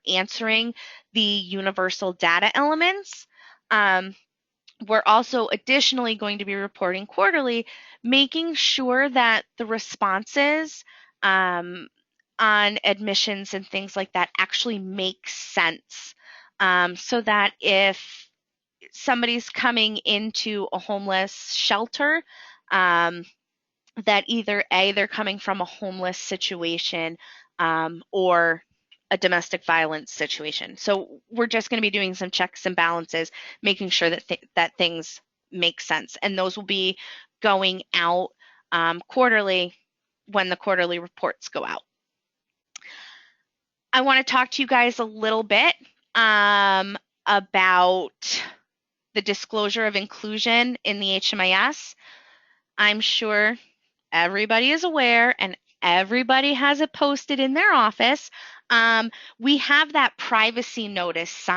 answering the universal data elements, we're also additionally going to be reporting quarterly, making sure that the responses on admissions and things like that actually make sense. So that if somebody's coming into a homeless shelter, that either A, they're coming from a homeless situation or a domestic violence situation. So we're just going to be doing some checks and balances, making sure that that things make sense. And those will be going out quarterly when the quarterly reports go out. I want to talk to you guys a little bit about the disclosure of inclusion in the HMIS. I'm sure everybody is aware and everybody has it posted in their office. We have that privacy notice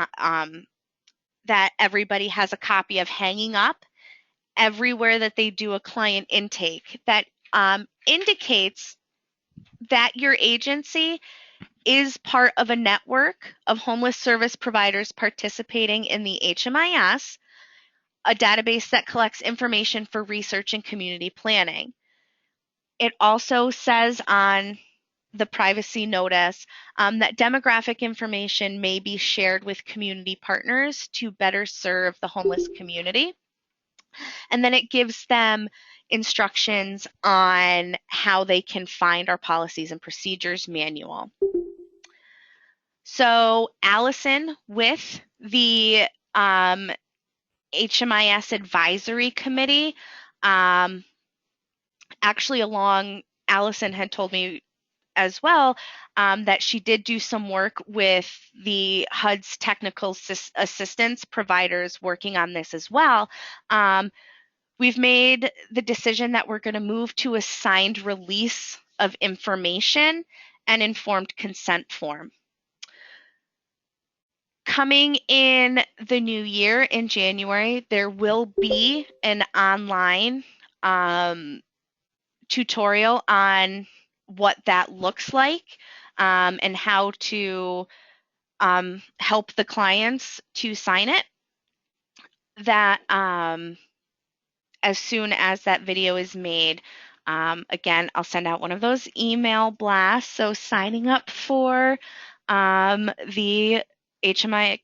that everybody has a copy of hanging up everywhere that they do a client intake that indicates that your agency is part of a network of homeless service providers participating in the HMIS, a database that collects information for research and community planning. It also says on the privacy notice that demographic information may be shared with community partners to better serve the homeless community. And then it gives them instructions on how they can find our policies and procedures manual. So Allison with the HMIS Advisory Committee, actually Allison had told me as well that she did do some work with the HUD's technical assistance providers working on this as well. we've made the decision that we're going to move to a signed release of information and informed consent form. Coming in the new year in January, there will be an online tutorial on what that looks like and how to help the clients to sign it. That as soon as that video is made, again, I'll send out one of those email blasts. So signing up for the HMI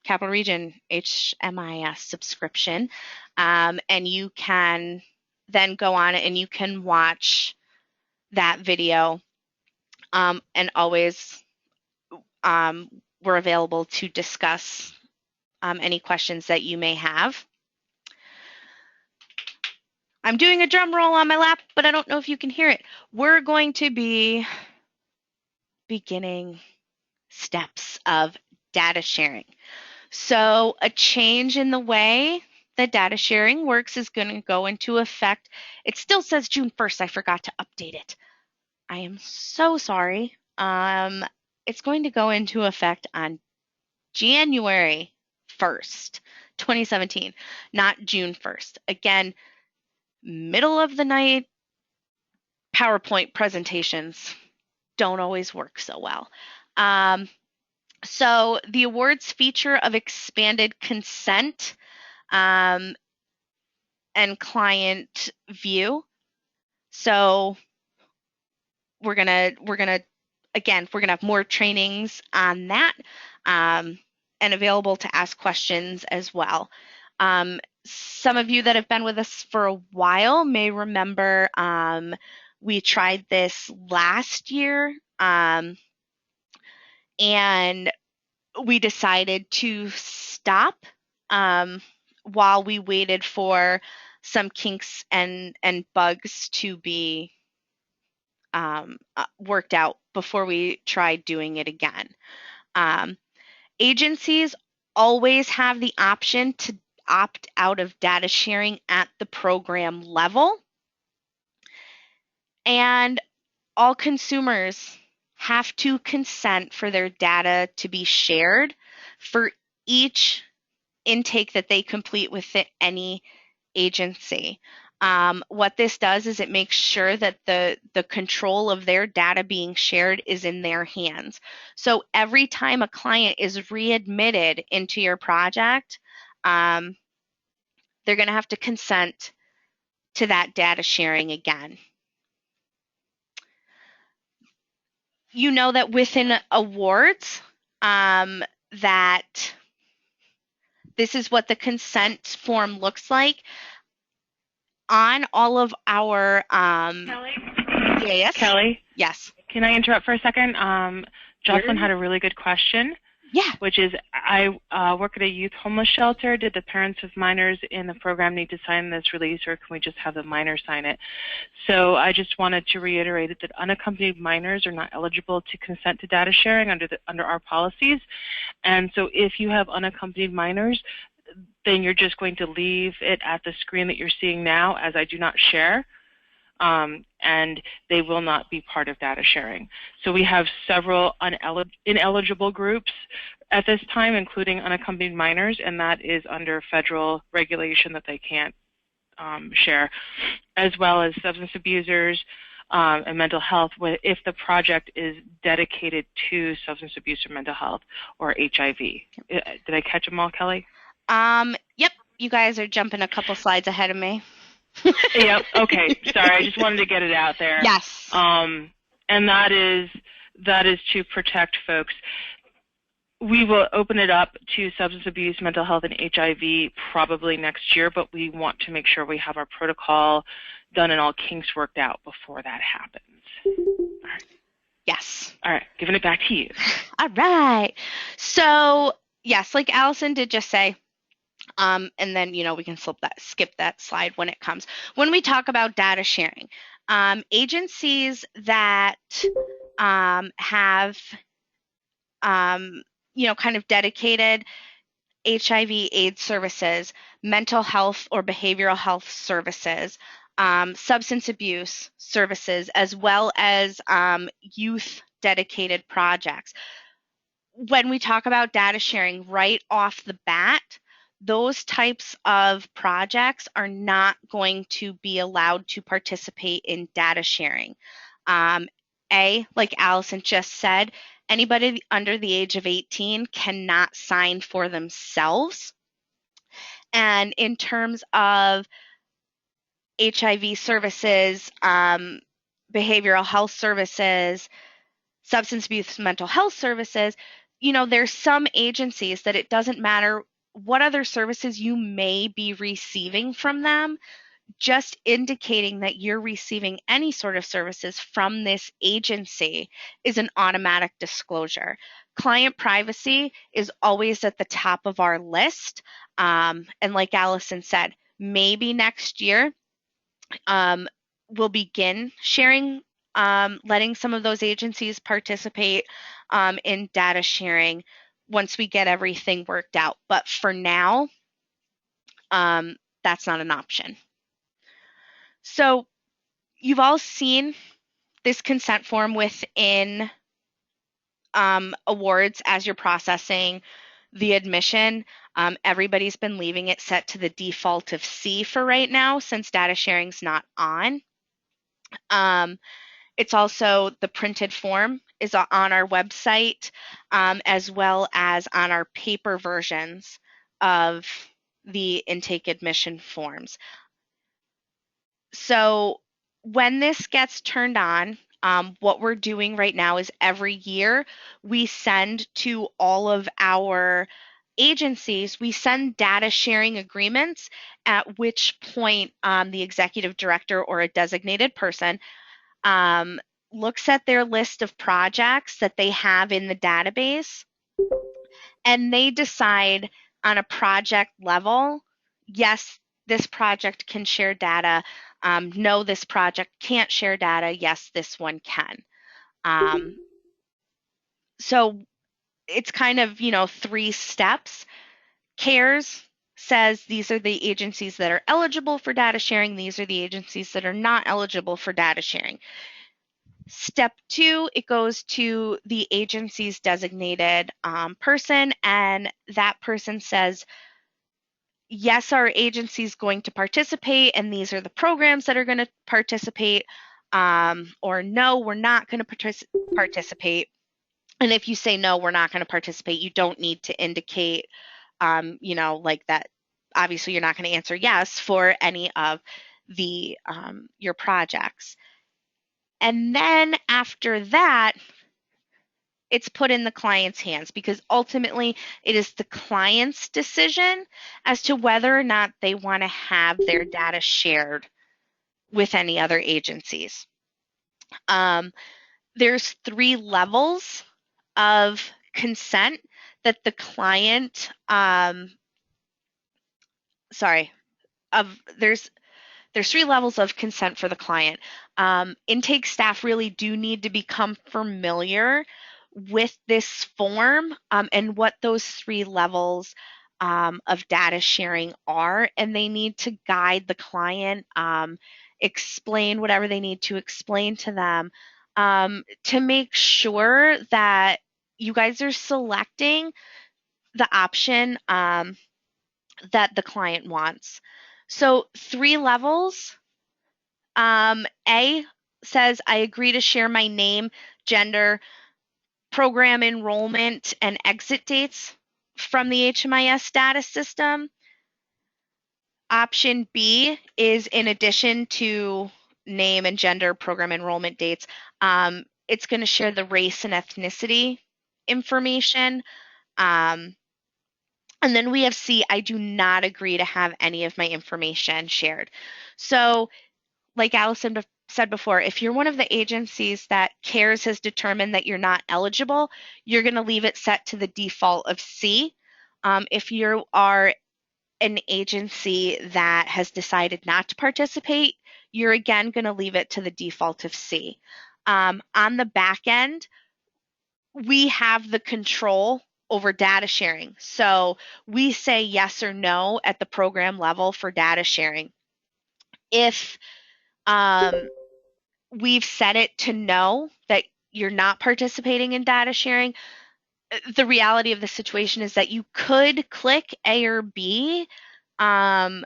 Capital Region HMIS subscription, and you can then go on and you can watch that video, and always we're available to discuss any questions that you may have. I'm doing a drum roll on my lap, but I don't know if you can hear it. We're going to be beginning steps of data sharing. So a change in the way that data sharing works is going to go into effect. It still says June 1st. I forgot to update it. I am so sorry. It's going to go into effect on January 1st, 2017, not June 1st. Again, middle of the night PowerPoint presentations don't always work so well. So the awards feature of expanded consent and client view. So we're gonna have more trainings on that and available to ask questions as well. Some of you that have been with us for a while may remember we tried this last year, and we decided to stop while we waited for some kinks and bugs to be worked out before we tried doing it again. Agencies always have the option to opt out of data sharing at the program level, and all consumers have to consent for their data to be shared for each intake that they complete with any agency. What this does is it makes sure that the control of their data being shared is in their hands. So every time a client is readmitted into your project, they're going to have to consent to that data sharing again. You know that within awards, that this is what the consent form looks like on all of our Kelly? yes. Kelly? Yes. Can I interrupt for a second? Jocelyn had a really good question. Yeah. Which is, I work at a youth homeless shelter. Did the parents of minors in the program need to sign this release, or can we just have the minors sign it? So I just wanted to reiterate that unaccompanied minors are not eligible to consent to data sharing under our policies. And so if you have unaccompanied minors, then you're just going to leave it at the screen that you're seeing now as I do not share. And they will not be part of data sharing. So we have several ineligible groups at this time, including unaccompanied minors, and that is under federal regulation that they can't share, as well as substance abusers and mental health if the project is dedicated to substance abuse or mental health or HIV. Did I catch them all, Kelly? Yep. You guys are jumping a couple slides ahead of me. Yep. Okay. Sorry. I just wanted to get it out there. Yes. And that is to protect folks. We will open it up to substance abuse, mental health, and HIV probably next year, but we want to make sure we have our protocol done and all kinks worked out before that happens. All right. Yes. All right. Giving it back to you. All right. So, yes, like Allison did just say, and then, we can skip that slide when it comes. When we talk about data sharing, agencies that have, kind of dedicated HIV/AIDS services, mental health or behavioral health services, substance abuse services, as well as youth dedicated projects. When we talk about data sharing right off the bat, those types of projects are not going to be allowed to participate in data sharing. Like Allison just said, anybody under the age of 18 cannot sign for themselves. And in terms of HIV services, behavioral health services, substance abuse mental health services, there's some agencies that it doesn't matter what other services you may be receiving from them, just indicating that you're receiving any sort of services from this agency is an automatic disclosure. Client privacy is always at the top of our list. And like Allison said, maybe next year we'll begin sharing, letting some of those agencies participate in data sharing once we get everything worked out. But for now, that's not an option. So you've all seen this consent form within awards as you're processing the admission. Everybody's been leaving it set to the default of C for right now since data sharing's not on. It's also the printed form is on our website, as well as on our paper versions of the intake admission forms. So when this gets turned on, what we're doing right now is every year we send to all of our agencies, we send data sharing agreements, at which point the executive director or a designated person looks at their list of projects that they have in the database, and they decide on a project level, yes, this project can share data. No, this project can't share data. Yes, this one can. So it's kind of, 3 steps. CARES says these are the agencies that are eligible for data sharing. These are the agencies that are not eligible for data sharing. Step 2, it goes to the agency's designated person, and that person says, yes, our agency is going to participate, and these are the programs that are going to participate, or no, we're not going to participate. And if you say no, we're not going to participate, you don't need to indicate, like that. Obviously, you're not going to answer yes for any of the your projects. And then after that, it's put in the client's hands, because ultimately it is the client's decision as to whether or not they want to have their data shared with any other agencies. There's 3 levels of consent that the client, there's 3 levels of consent for the client. Intake staff really do need to become familiar with this form and what those 3 levels of data sharing are, and they need to guide the client, explain whatever they need to explain to them, to make sure that you guys are selecting the option that the client wants. So 3 levels. A says, I agree to share my name, gender, program enrollment, and exit dates from the HMIS data system. Option B is in addition to name and gender, program enrollment dates, it's going to share the race and ethnicity information. And then we have C, I do not agree to have any of my information shared. So like Allison said before, if you're one of the agencies that CARES has determined that you're not eligible, you're going to leave it set to the default of C. If you are an agency that has decided not to participate, you're again going to leave it to the default of C. On the back end, we have the control over data sharing. So we say yes or no at the program level for data sharing. If we've set it to no, that you're not participating in data sharing, the reality of the situation is that you could click A or B, um,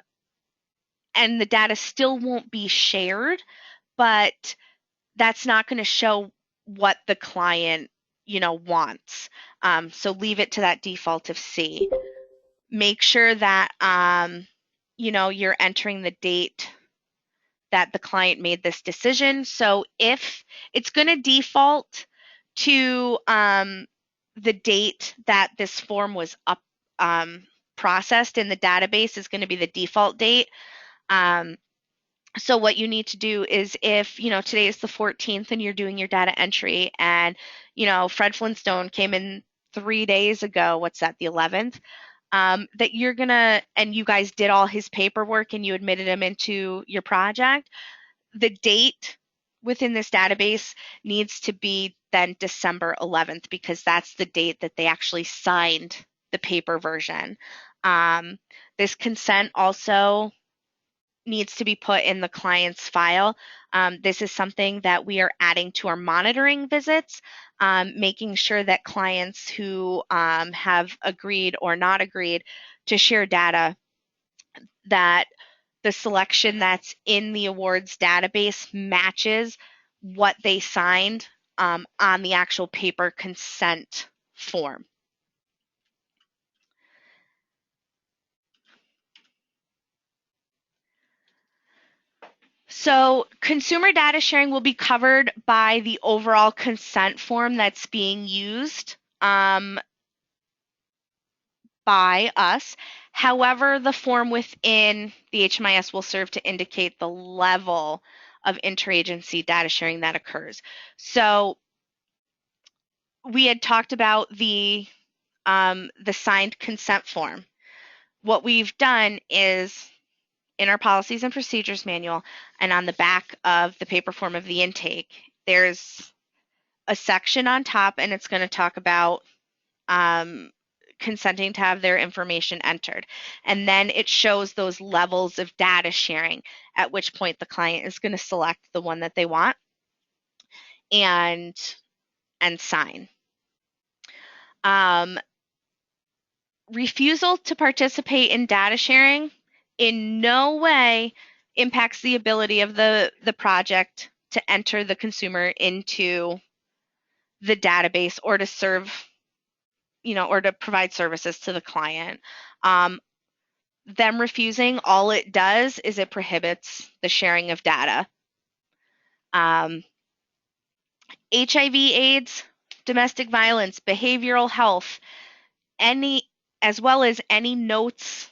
and the data still won't be shared, but that's not going to show what the client, wants. So leave it to that default of C. Make sure that, you're entering the date that the client made this decision. So if it's going to default to the date that this form was processed in the database is going to be the default date. So what you need to do is if, today is the 14th and you're doing your data entry and, Fred Flintstone came in 3 days ago, what's that, the 11th? That you're going to, and you guys did all his paperwork and you admitted him into your project, the date within this database needs to be then December 11th because that's the date that they actually signed the paper version. This consent also needs to be put in the client's file. This is something that we are adding to our monitoring visits, making sure that clients who have agreed or not agreed to share data, that the selection that's in the awards database matches what they signed on the actual paper consent form. So consumer data sharing will be covered by the overall consent form that's being used by us. However, the form within the HMIS will serve to indicate the level of interagency data sharing that occurs. So we had talked about the signed consent form. What we've done is in our policies and procedures manual and on the back of the paper form of the intake, there's a section on top and it's going to talk about consenting to have their information entered. And then it shows those levels of data sharing, at which point the client is going to select the one that they want and sign. Refusal to participate in data sharing in no way impacts the ability of the project to enter the consumer into the database or to serve, or to provide services to the client. Them refusing, all it does is it prohibits the sharing of data. HIV/AIDS, domestic violence, behavioral health, as well as any notes,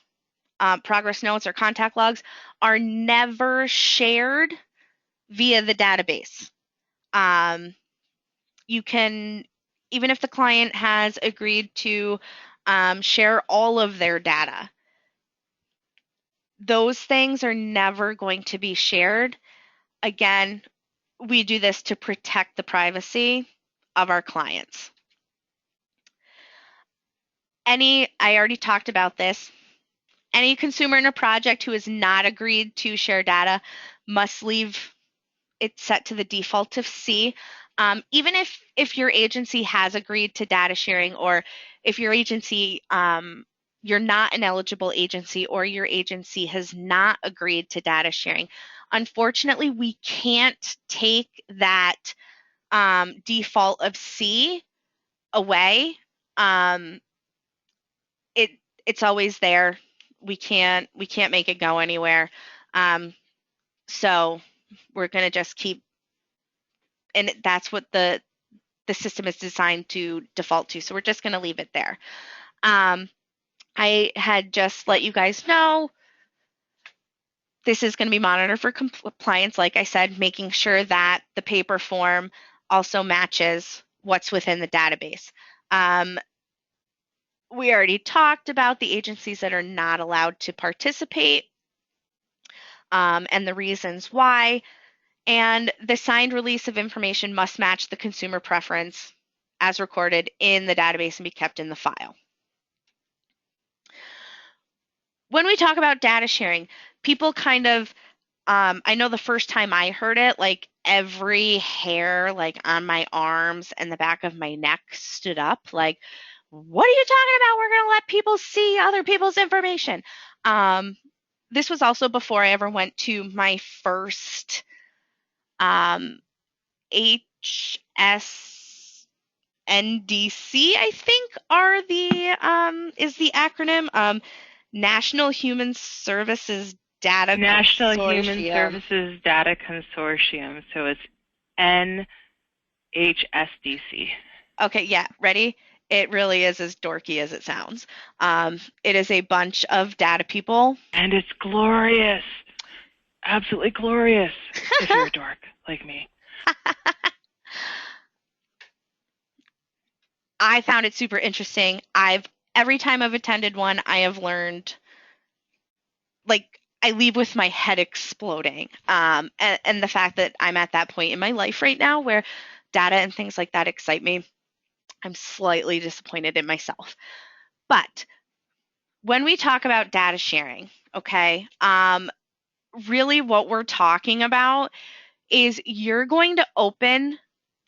progress notes or contact logs are never shared via the database. You can, even if the client has agreed to share all of their data, those things are never going to be shared. Again, we do this to protect the privacy of our clients. I already talked about this. Any consumer in a project who has not agreed to share data must leave it set to the default of C. Even if your agency has agreed to data sharing, or if your agency, you're not an eligible agency, or your agency has not agreed to data sharing, unfortunately, we can't take that default of C away. It's always there. We can't make it go anywhere. So we're going to just keep, and that's what the system is designed to default to. So we're just going to leave it there. I had just let you guys know this is going to be monitored for compliance, like I said, making sure that the paper form also matches what's within the database. We already talked about the agencies that are not allowed to participate and the reasons why. And the signed release of information must match the consumer preference as recorded in the database and be kept in the file. When we talk about data sharing, people kind of, I know the first time I heard it, like every hair like on my arms and the back of my neck stood up. Like, what are you talking about? We're going to let people see other people's information. This was also before I ever went to my first HSNDC, I think is the acronym. National Human Services Data National Human Consortium. Services Data Consortium. So it's NHSDC. Okay, yeah, ready? It really is as dorky as it sounds. It is a bunch of data people. And it's glorious. Absolutely glorious. If you're a dork like me. I found it super interesting. Every time I've attended one, I have learned, like, I leave with my head exploding. And the fact that I'm at that point in my life right now where data and things like that excite me, I'm slightly disappointed in myself. But when we talk about data sharing, okay, really what we're talking about is you're going to open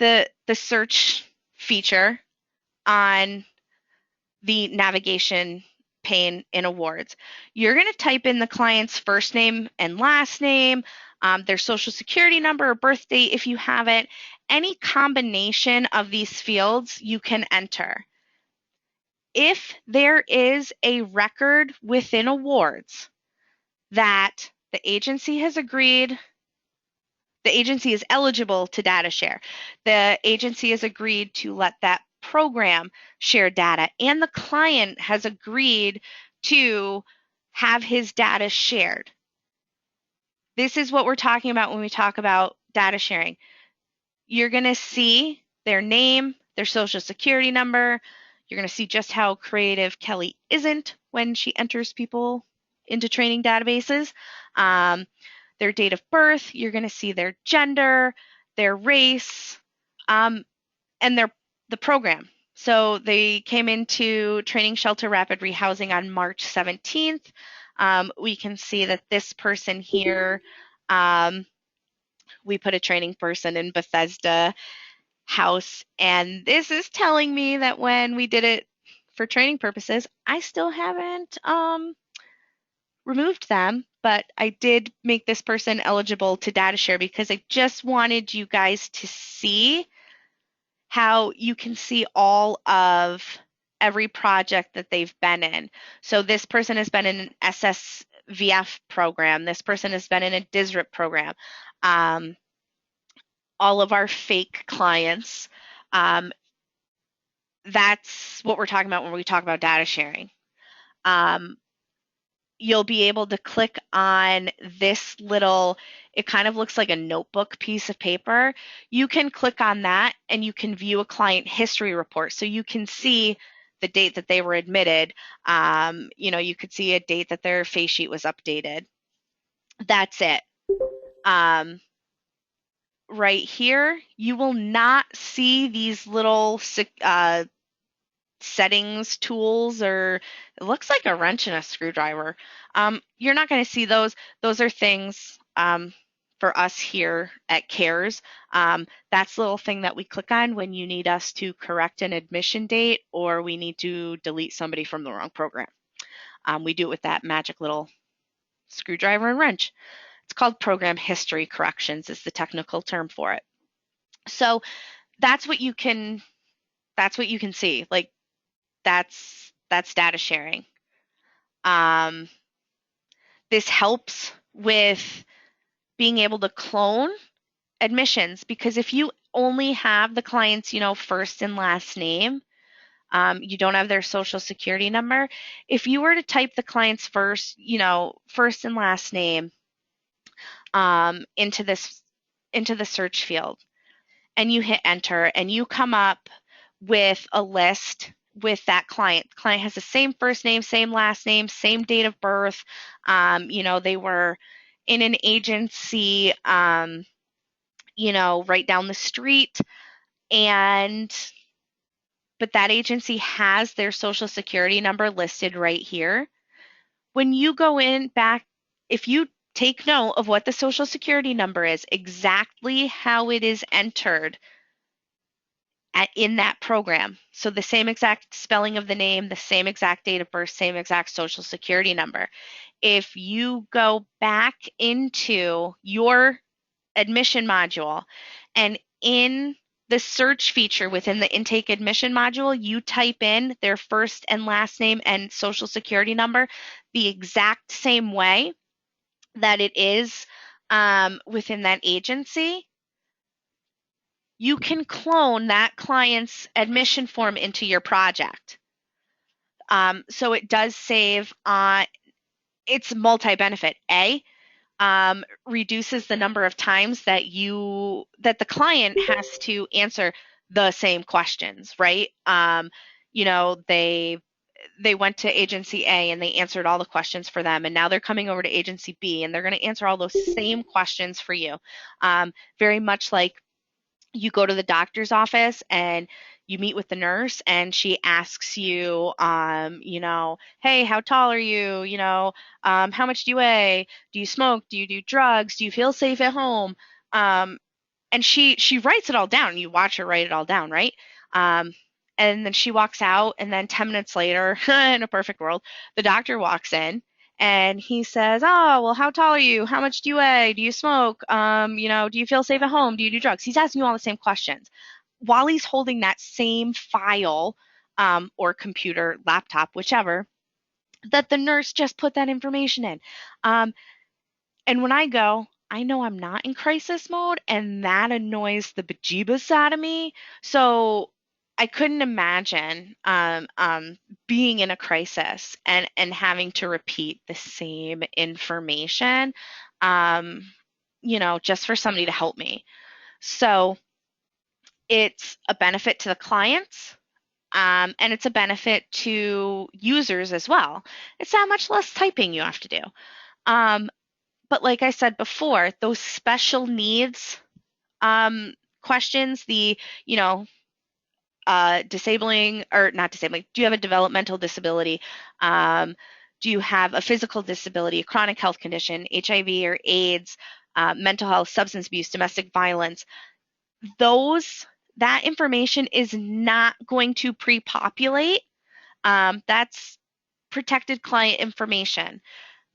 the search feature on the navigation pane in awards. You're going to type in the client's first name and last name, their social security number or birth date if you have it. Any combination of these fields you can enter. If there is a record within awards that the agency has agreed, the agency is eligible to data share. The agency has agreed to let that program share data, and the client has agreed to have his data shared. This is what we're talking about when we talk about data sharing. You're going to see their name, their social security number. You're going to see just how creative Kelly isn't when she enters people into training databases. Their date of birth, you're going to see their gender, their race, and the program. So they came into Training Shelter Rapid Rehousing on March 17th. We can see that this person here, we put a training person in Bethesda House, and this is telling me that when we did it for training purposes, I still haven't removed them, but I did make this person eligible to data share because I just wanted you guys to see how you can see all of every project that they've been in. So this person has been in an SSVF program. This person has been in a DISRIP program. All of our fake clients. That's what we're talking about when we talk about data sharing. You'll be able to click on this little, it kind of looks like a notebook piece of paper. You can click on that and you can view a client history report. So you can see the date that they were admitted. You could see a date that their face sheet was updated. That's it. Right here, you will not see these little settings tools, or it looks like a wrench and a screwdriver. You're not going to see those. Those are things for us here at CARES. That's the little thing that we click on when you need us to correct an admission date or we need to delete somebody from the wrong program. We do it with that magic little screwdriver and wrench. It's called program history corrections is the technical term for it. So that's what you can see. Like that's data sharing. This helps with being able to clone admissions, because if you only have the client's, first and last name, you don't have their social security number. If you were to type the client's first and last name into the search field and you hit enter and you come up with a list with that client. The client has the same first name, same last name, same date of birth. They were in an agency, right down the street, and but that agency has their social security number listed right here. When you go in back, if you take note of what the social security number is, exactly how it is entered in that program. So the same exact spelling of the name, the same exact date of birth, same exact social security number. If you go back into your admission module and in the search feature within the intake admission module, you type in their first and last name and social security number the exact same way that it is within that agency, you can clone that client's admission form into your project. So it does save it's multi-benefit. Reduces the number of times that the client has to answer the same questions, right? They went to agency A and they answered all the questions for them, and now they're coming over to agency B and they're going to answer all those same questions for you. Very much like you go to the doctor's office and you meet with the nurse and she asks you, hey, how tall are you? How much do you weigh? Do you smoke? Do you do drugs? Do you feel safe at home? And she writes it all down. You watch her write it all down, right? And then she walks out, and then 10 minutes later, in a perfect world, the doctor walks in and he says, oh, well, how tall are you? How much do you weigh? Do you smoke? Do you feel safe at home? Do you do drugs? He's asking you all the same questions while he's holding that same file or computer, laptop, whichever, that the nurse just put that information in. And when I go, I know I'm not in crisis mode, and that annoys the bejeebus out of me. So I couldn't imagine being in a crisis and having to repeat the same information, just for somebody to help me. So it's a benefit to the clients, and it's a benefit to users as well. It's that much less typing you have to do. But like I said before, those special needs questions, disabling or not disabling, do you have a developmental disability? Do you have a physical disability, a chronic health condition, HIV or AIDS, mental health, substance abuse, domestic violence? That information is not going to pre-populate. That's protected client information.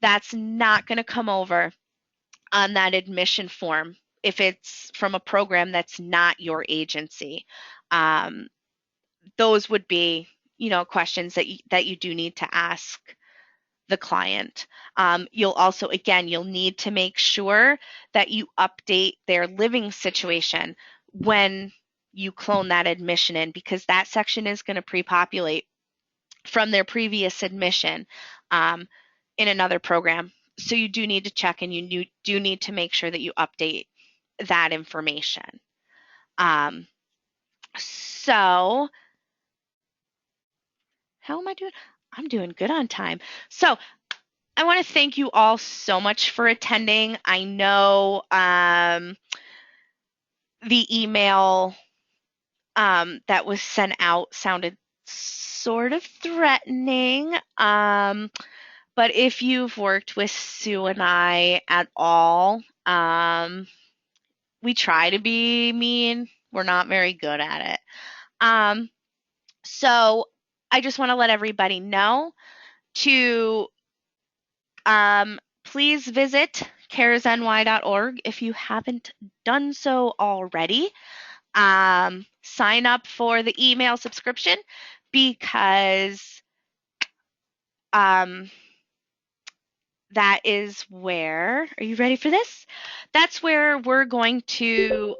That's not going to come over on that admission form if it's from a program that's not your agency. Those would be, questions that you do need to ask the client. You'll need to make sure that you update their living situation when you clone that admission in, because that section is going to pre-populate from their previous admission in another program. So you do need to check, and you do need to make sure that you update that information. So how am I doing? I'm doing good on time. So I want to thank you all so much for attending. I know the email that was sent out sounded sort of threatening. But if you've worked with Sue and I at all, we try to be mean. We're not very good at it. So I just want to let everybody know to please visit caresny.org if you haven't done so already. Sign up for the email subscription, because that is where, are you ready for this? That's where we're going to,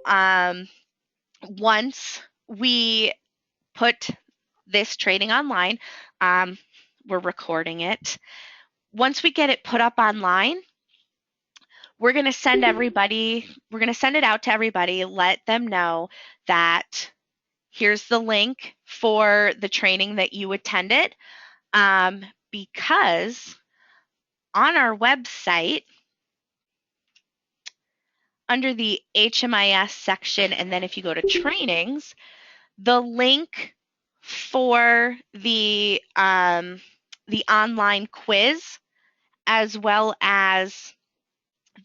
once we put this training online, we're recording it. Once we get it put up online, we're going to send it out to everybody, let them know that here's the link for the training that you attended, because on our website, under the HMIS section, and then if you go to trainings, the link for the online quiz, as well as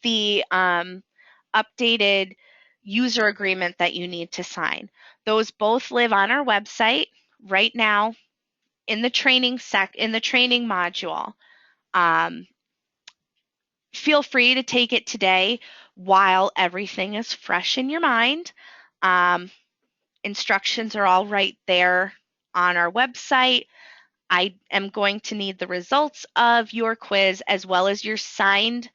the updated user agreement that you need to sign. Those both live on our website right now in the training module. Feel free to take it today while everything is fresh in your mind. Instructions are all right there on our website. I am going to need the results of your quiz as well as your signed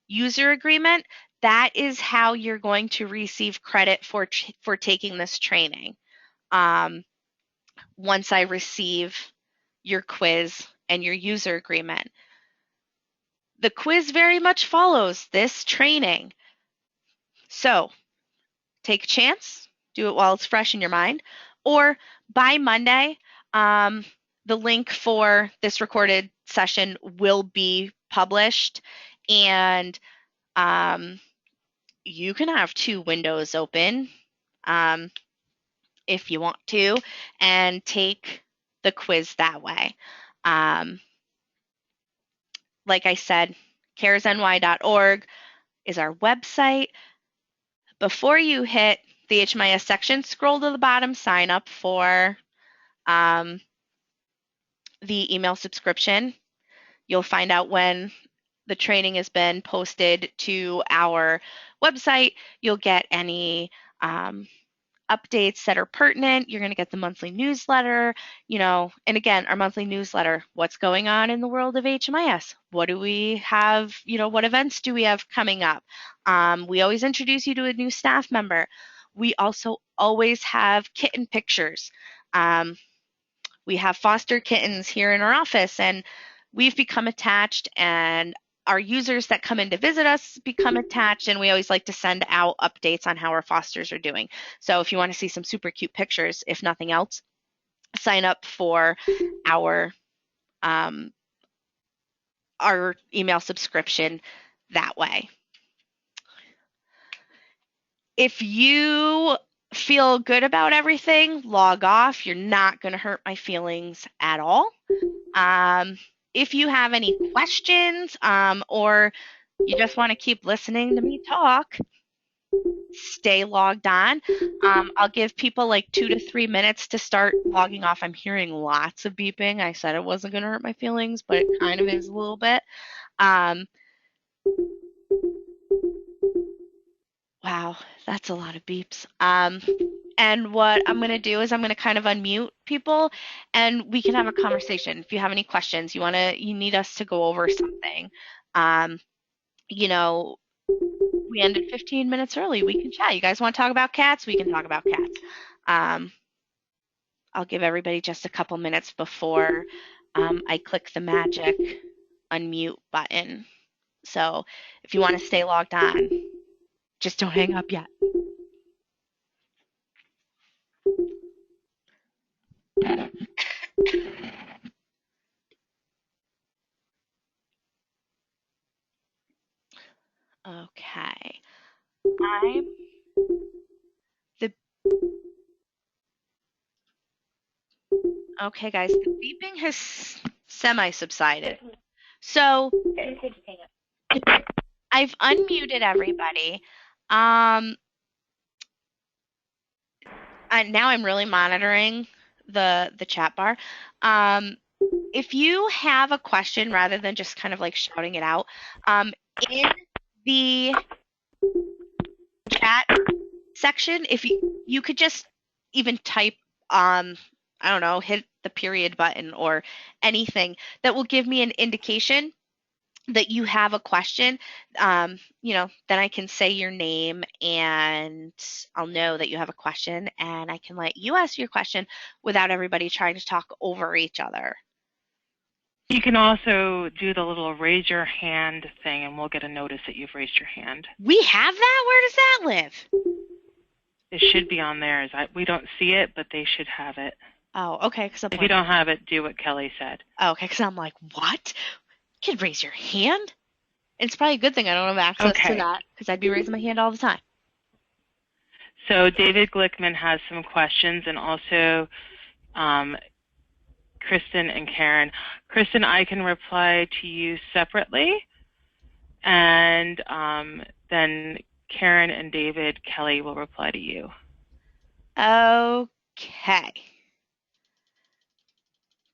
user agreement. That is how you're going to receive credit for taking this training. Once I receive your quiz and your user agreement. The quiz very much follows this training. So take a chance, do it while it's fresh in your mind, or by Monday, the link for this recorded session will be published, and you can have 2 windows open if you want to, and take the quiz that way. Like I said, caresny.org is our website. Before you hit the HMIS section, scroll to the bottom, sign up for the email subscription. You'll find out when the training has been posted to our website. You'll get any updates that are pertinent. You're going to get the monthly newsletter, and again, our monthly newsletter, what's going on in the world of HMIS? What do we have, what events do we have coming up? We always introduce you to a new staff member. We also always have kitten pictures. We have foster kittens here in our office, and we've become attached, and our users that come in to visit us become attached, and we always like to send out updates on how our fosters are doing. So if you want to see some super cute pictures, if nothing else, sign up for our email subscription that way. If you feel good about everything, log off. You're not going to hurt my feelings at all. If you have any questions or you just want to keep listening to me talk, stay logged on. I'll give people like 2 to 3 minutes to start logging off. I'm hearing lots of beeping. I said it wasn't going to hurt my feelings, but it kind of is a little bit. Wow, that's a lot of beeps. And what I'm going to do is I'm going to kind of unmute people, and we can have a conversation. If you have any questions, you need us to go over something, we ended 15 minutes early. We can chat. You guys want to talk about cats? We can talk about cats. I'll give everybody just a couple minutes before I click the magic unmute button. So if you want to stay logged on, just don't hang up yet. Okay. Okay, guys, the beeping has semi-subsided. So I've unmuted everybody. And now I'm really monitoring the chat bar. If you have a question, rather than just kind of like shouting it out, in the chat section, if you could just even type, I don't know, hit the period button or anything that will give me an indication that you have a question, then I can say your name and I'll know that you have a question, and I can let you ask your question without everybody trying to talk over each other. You can also do the little raise your hand thing, and we'll get a notice that you've raised your hand. We have that? Where does that live? It should be on theirs. We don't see it, but they should have it. Oh, okay. If you don't have it, do what Kelly said. Oh, okay, because I'm like, what? You can raise your hand? It's probably a good thing I don't have access to that, because I'd be raising my hand all the time. So David Glickman has some questions, and also Kristen and Karen. Kristen, I can reply to you separately, and then Karen and David Kelly will reply to you. Okay.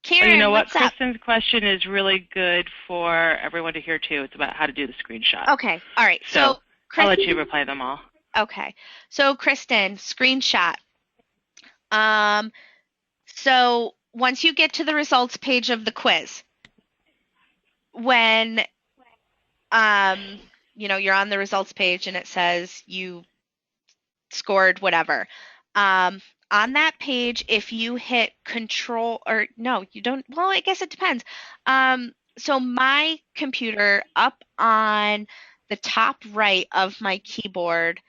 Karen, you know what? what's up? Kristen's question is really good for everyone to hear too. It's about how to do the screenshot. Okay. All right. So Kristen, I'll let you reply them all. Okay. So Kristen, screenshot. So once you get to the results page of the quiz, when you're on the results page and it says you scored whatever. On that page, if you hit control, or no, you don't, well, I guess it depends. So my computer, up on the top right of my keyboard,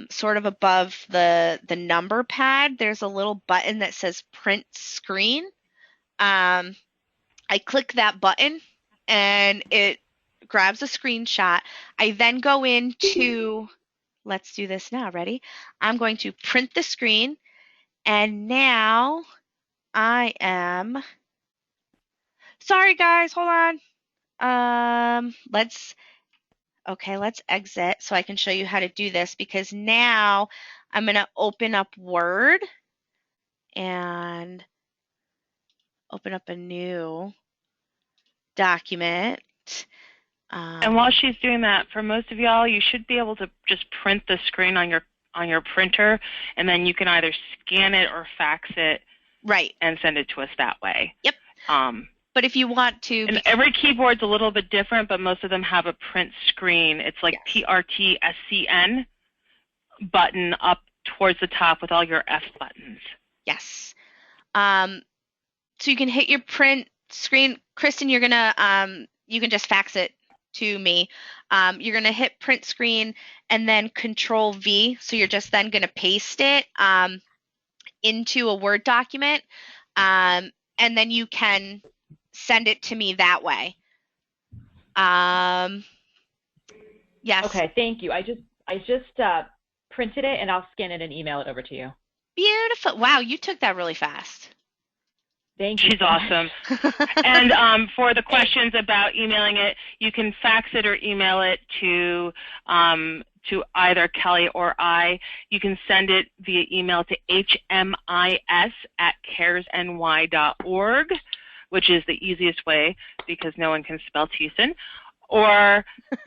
sort of above the number pad, there's a little button that says print screen. I click that button and it grabs a screenshot. I then go into, let's do this now, ready? I'm going to print the screen, and now I am, sorry guys, hold on. Let's exit so I can show you how to do this, because now I'm going to open up Word and open up a new document. And while she's doing that, for most of y'all, you should be able to just print the screen on your printer, and then you can either scan it or fax it, right, and send it to us that way. Yep. But if you want to, and every keyboard's a little bit different, but most of them have a print screen. It's like yes. PRTSCN button up towards the top with all your F buttons. Yes. So you can hit your print screen. Kristen, you're gonna you can just fax it to me. You're gonna hit print screen and then Control V. So you're just then gonna paste it into a Word document, and then you can send it to me that way. Yes. Okay, thank you. I just printed it, and I'll scan it and email it over to you. Beautiful. Wow, you took that really fast. Thank you. She's awesome. And for the questions about emailing it, you can fax it or email it to either Kelly or I. You can send it via email to HMIS@caresny.org, which is the easiest way because no one can spell Thyssen. Or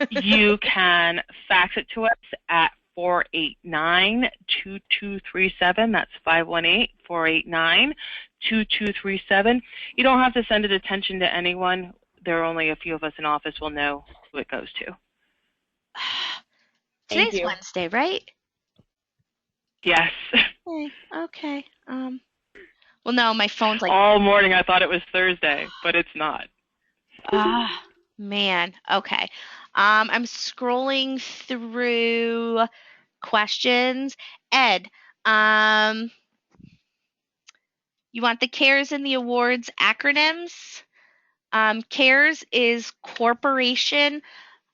you can fax it to us at 489-2237. That's 518-489-2237. You don't have to send it attention to anyone. There are only a few of us in office will know who it goes to. Today's Wednesday, right? Yes. Okay. Well, no, my phone's like all morning. I thought it was Thursday, but it's not. Man. Okay. I'm scrolling through questions. Ed, you want the CARES and the awards acronyms? CARES is Corporation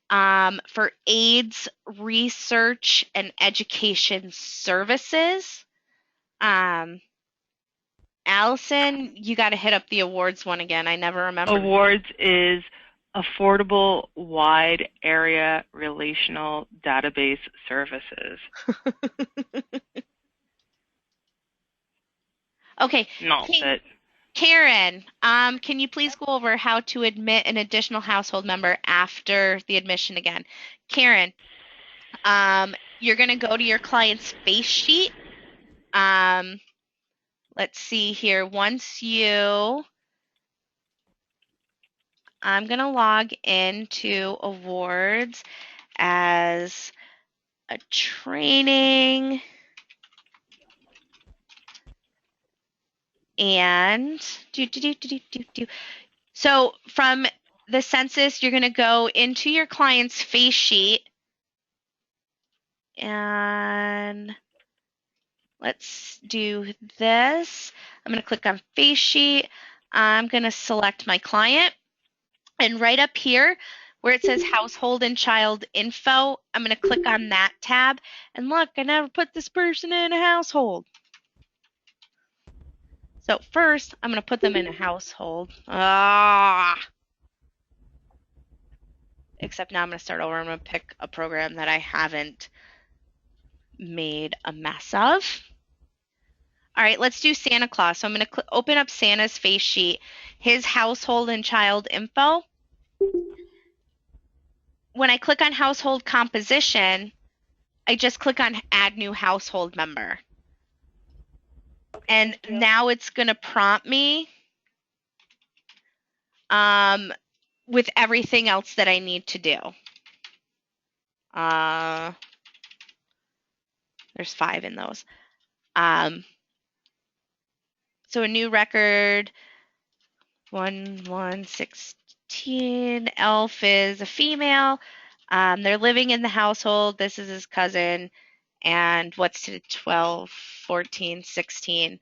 for AIDS Research and Education Services. Allison, you got to hit up the awards one again. I never remember. Awards is Affordable Wide Area Relational Database Services. Okay. Not it. Karen, can you please go over how to admit an additional household member after the admission again? Karen, you're going to go to your client's face sheet. Let's see here. I'm going to log into awards as a training. And so from the census, you're going to go into your client's face sheet. And let's do this. I'm going to click on face sheet. I'm going to select my client. And right up here where it says household and child info, I'm going to click on that tab. And look, I never put this person in a household. So first, I'm going to put them in a household. Except now I'm going to start over. I'm going to pick a program that I haven't made a mess of. All right, let's do Santa Claus. So I'm going to open up Santa's face sheet, his household and child info. When I click on household composition, I just click on add new household member. And now it's going to prompt me with everything else that I need to do. There's 5 in those. So a new record, 1/1/16. Elf is a female. They're living in the household. This is his cousin. And what's to 12, 14, 16.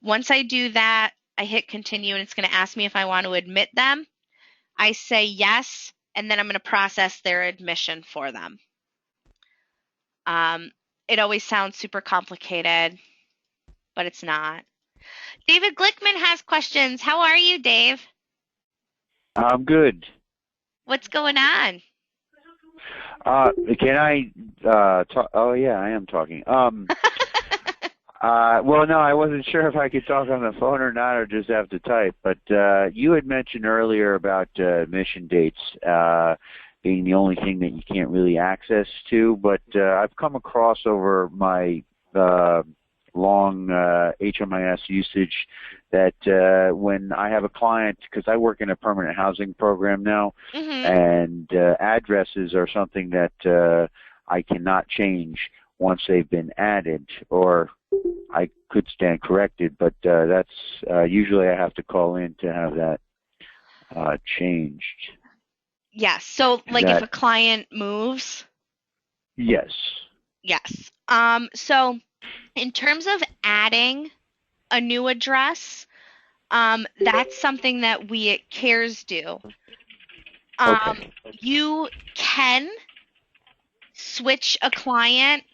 Once I do that, I hit continue, and it's going to ask me if I want to admit them. I say yes, and then I'm going to process their admission for them. It always sounds super complicated, but it's not. David Glickman has questions. How are you, Dave? I'm good. What's going on? Can I talk? Oh, yeah, I am talking. Well, no, I wasn't sure if I could talk on the phone or not, or just have to type. But you had mentioned earlier about admission dates being the only thing that you can't really access to. But I've come across over my long HMIS usage that when I have a client, because I work in a permanent housing program now, and addresses are something that I cannot change once they've been added, or I could stand corrected, but that's usually I have to call in to have that changed. Yes. So, like, if a client moves? Yes. Yes. So, in terms of adding a new address, that's something that we at CARES do. You can switch a client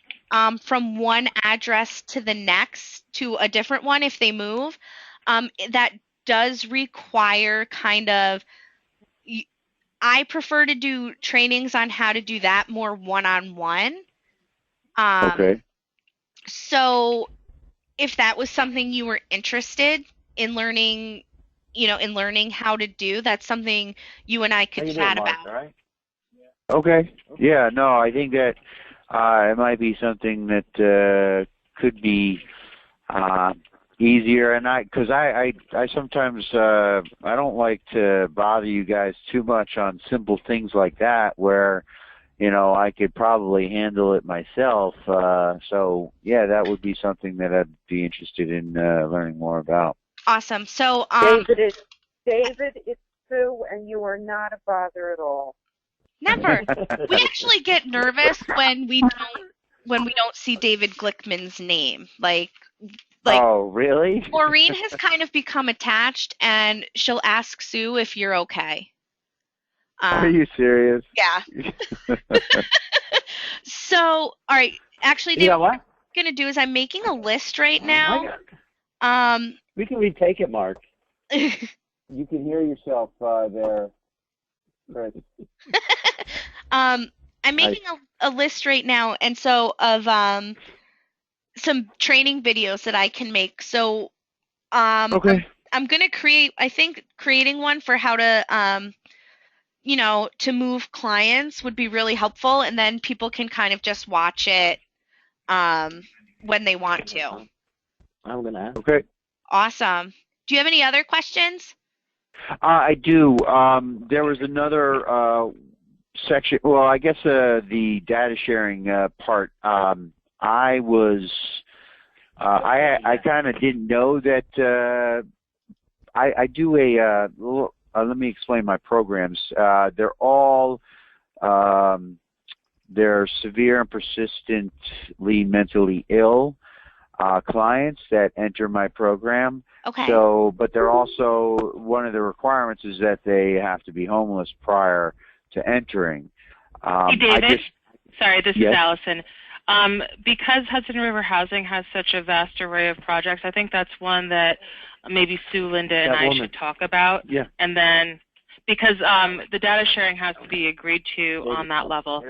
from one address to the next to a different one if they move. That does require kind of, I prefer to do trainings on how to do that more one-on-one. Okay. So if that was something you were interested in learning, in learning how to do, that's something you and I could chat about. Right? Okay. Yeah, no, I think that it might be something that could be easier, and because I sometimes I don't like to bother you guys too much on simple things like that where I could probably handle it myself. So yeah, that would be something that I'd be interested in learning more about. Awesome. So David, it's Sue, and you are not a bother at all. Never. We actually get nervous when we don't see David Glickman's name. Like. Oh, really? Maureen has kind of become attached, and she'll ask Sue if you're okay. Are you serious? Yeah. So, all right. Actually, David, what I'm going to do is I'm making a list right now. We can retake it, Mark. You can hear yourself there, Chris. I'm making a list right now, and so of some training videos that I can make. So okay. I'm going to creating one for how to to move clients would be really helpful, and then people can kind of just watch it when they want to. I'm going to ask. Okay. Awesome. Do you have any other questions? I do. There was another section. Well, I guess the data sharing part. I kind of didn't know that. I do a. Let me explain my programs. They're all they're severe and persistently mentally ill clients that enter my program. Okay. So, but they're also, one of the requirements is that they have to be homeless prior to entering. Hey, David. Sorry, this is Allison. Because Hudson River Housing has such a vast array of projects, I think that's one that maybe Sue, Linda, and I should talk about. Yeah. And then, because the data sharing has to be agreed to on that level.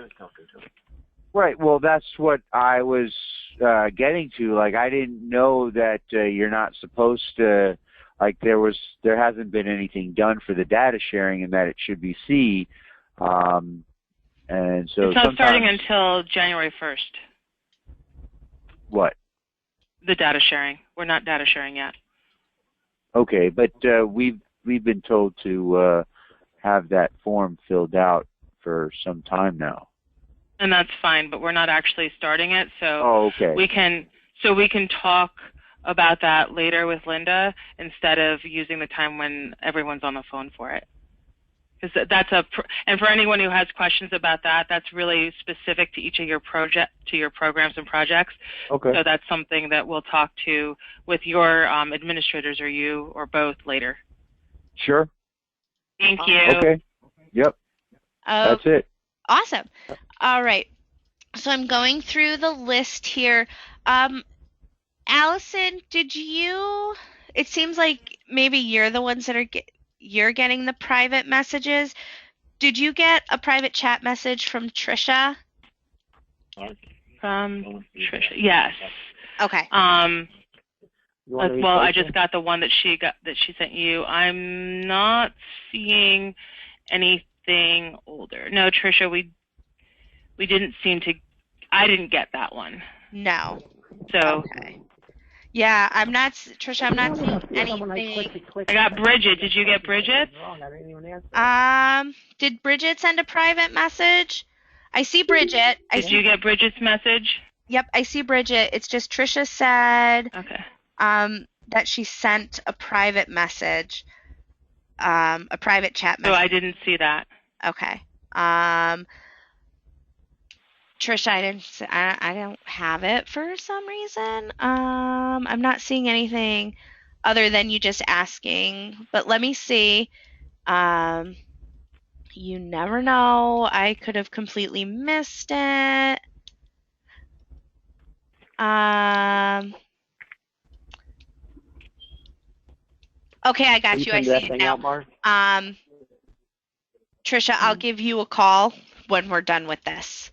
Right. Well, that's what I was getting to. Like, I didn't know that you're not supposed to. Like, there hasn't been anything done for the data sharing, and that it should be C. And so it's not starting until January 1st. What? The data sharing. We're not data sharing yet. Okay, but we've been told to have that form filled out for some time now. And that's fine, but we're not actually starting it, so okay. we can talk about that later with Linda instead of using the time when everyone's on the phone for it. Because and for anyone who has questions about that, that's really specific to each of your programs and projects. Okay. So that's something that we'll talk to with your administrators or you or both later. Sure. Thank you. Okay. Yep. That's it. Awesome. All right. So I'm going through the list here. Allison, it seems like maybe you're the ones that you're getting the private messages. Did you get a private chat message from Trisha? From Trisha, yes. Okay. Well, I just got the one that she sent you. I'm not seeing anything older. No, Trisha, we didn't seem to. I didn't get that one. No. So. Okay. Yeah, Trisha, I'm not seeing anything. I got Bridget. Did you get Bridget? Did Bridget send a private message? I see Bridget. Did you get Bridget's message? Yep, I see Bridget. It's just Trisha said okay. That she sent a private message, a private chat message. So I didn't see that. Okay. Trisha, I don't have it for some reason. I'm not seeing anything other than you just asking, but let me see. You never know. I could have completely missed it. Okay, I got you. I see it now. Trisha, I'll give you a call when we're done with this.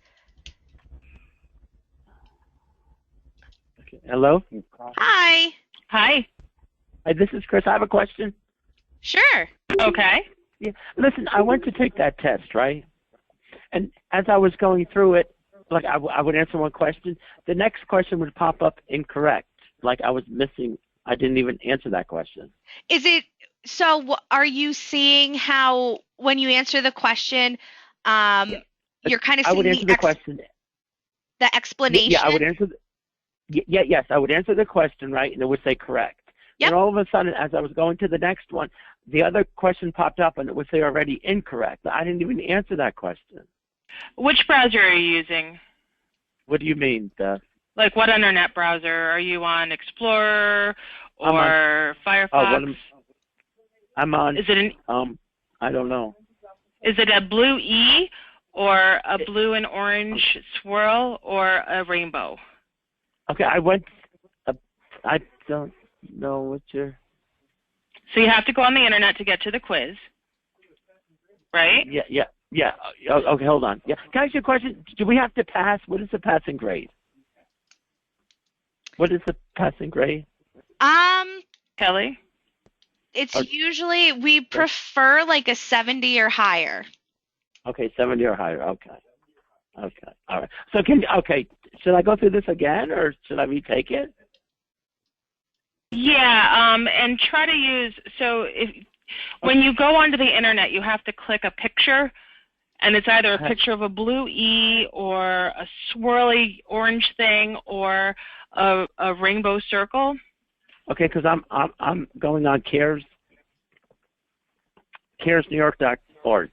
Hello? Hi. Hi. Hi, this is Chris. I have a question. Sure. Okay. Yeah. Listen, I went to take that test, right? And as I was going through it, like I would answer one question, the next question would pop up incorrect. Like I was missing, I didn't even answer that question. Are you seeing how when you answer the question, you're kind of seeing I would answer the question. The explanation? Yeah, I would answer yes, I would answer the question, right, and it would say correct. Yep. And all of a sudden, as I was going to the next one, the other question popped up, and it would say already incorrect. I didn't even answer that question. Which browser are you using? What do you mean, Beth? Like what internet browser? Are you on Explorer or Firefox? I'm on. Is it I don't know. Is it a blue E or a blue and orange swirl or a rainbow? Okay, I don't know what you're... So you have to go on the internet to get to the quiz, right? Yeah. Okay, hold on. Yeah, can I ask you a question? Do we have to pass? What is the passing grade? What is the passing grade? Kelly? It's usually, we prefer like a 70 or higher. Okay, 70 or higher. Okay. All right. So should I go through this again, or should I retake it? Yeah, and try to use, when you go onto the internet, you have to click a picture, and it's either a picture of a blue E or a swirly orange thing or a rainbow circle. Okay, because I'm going on caresnewyork.org.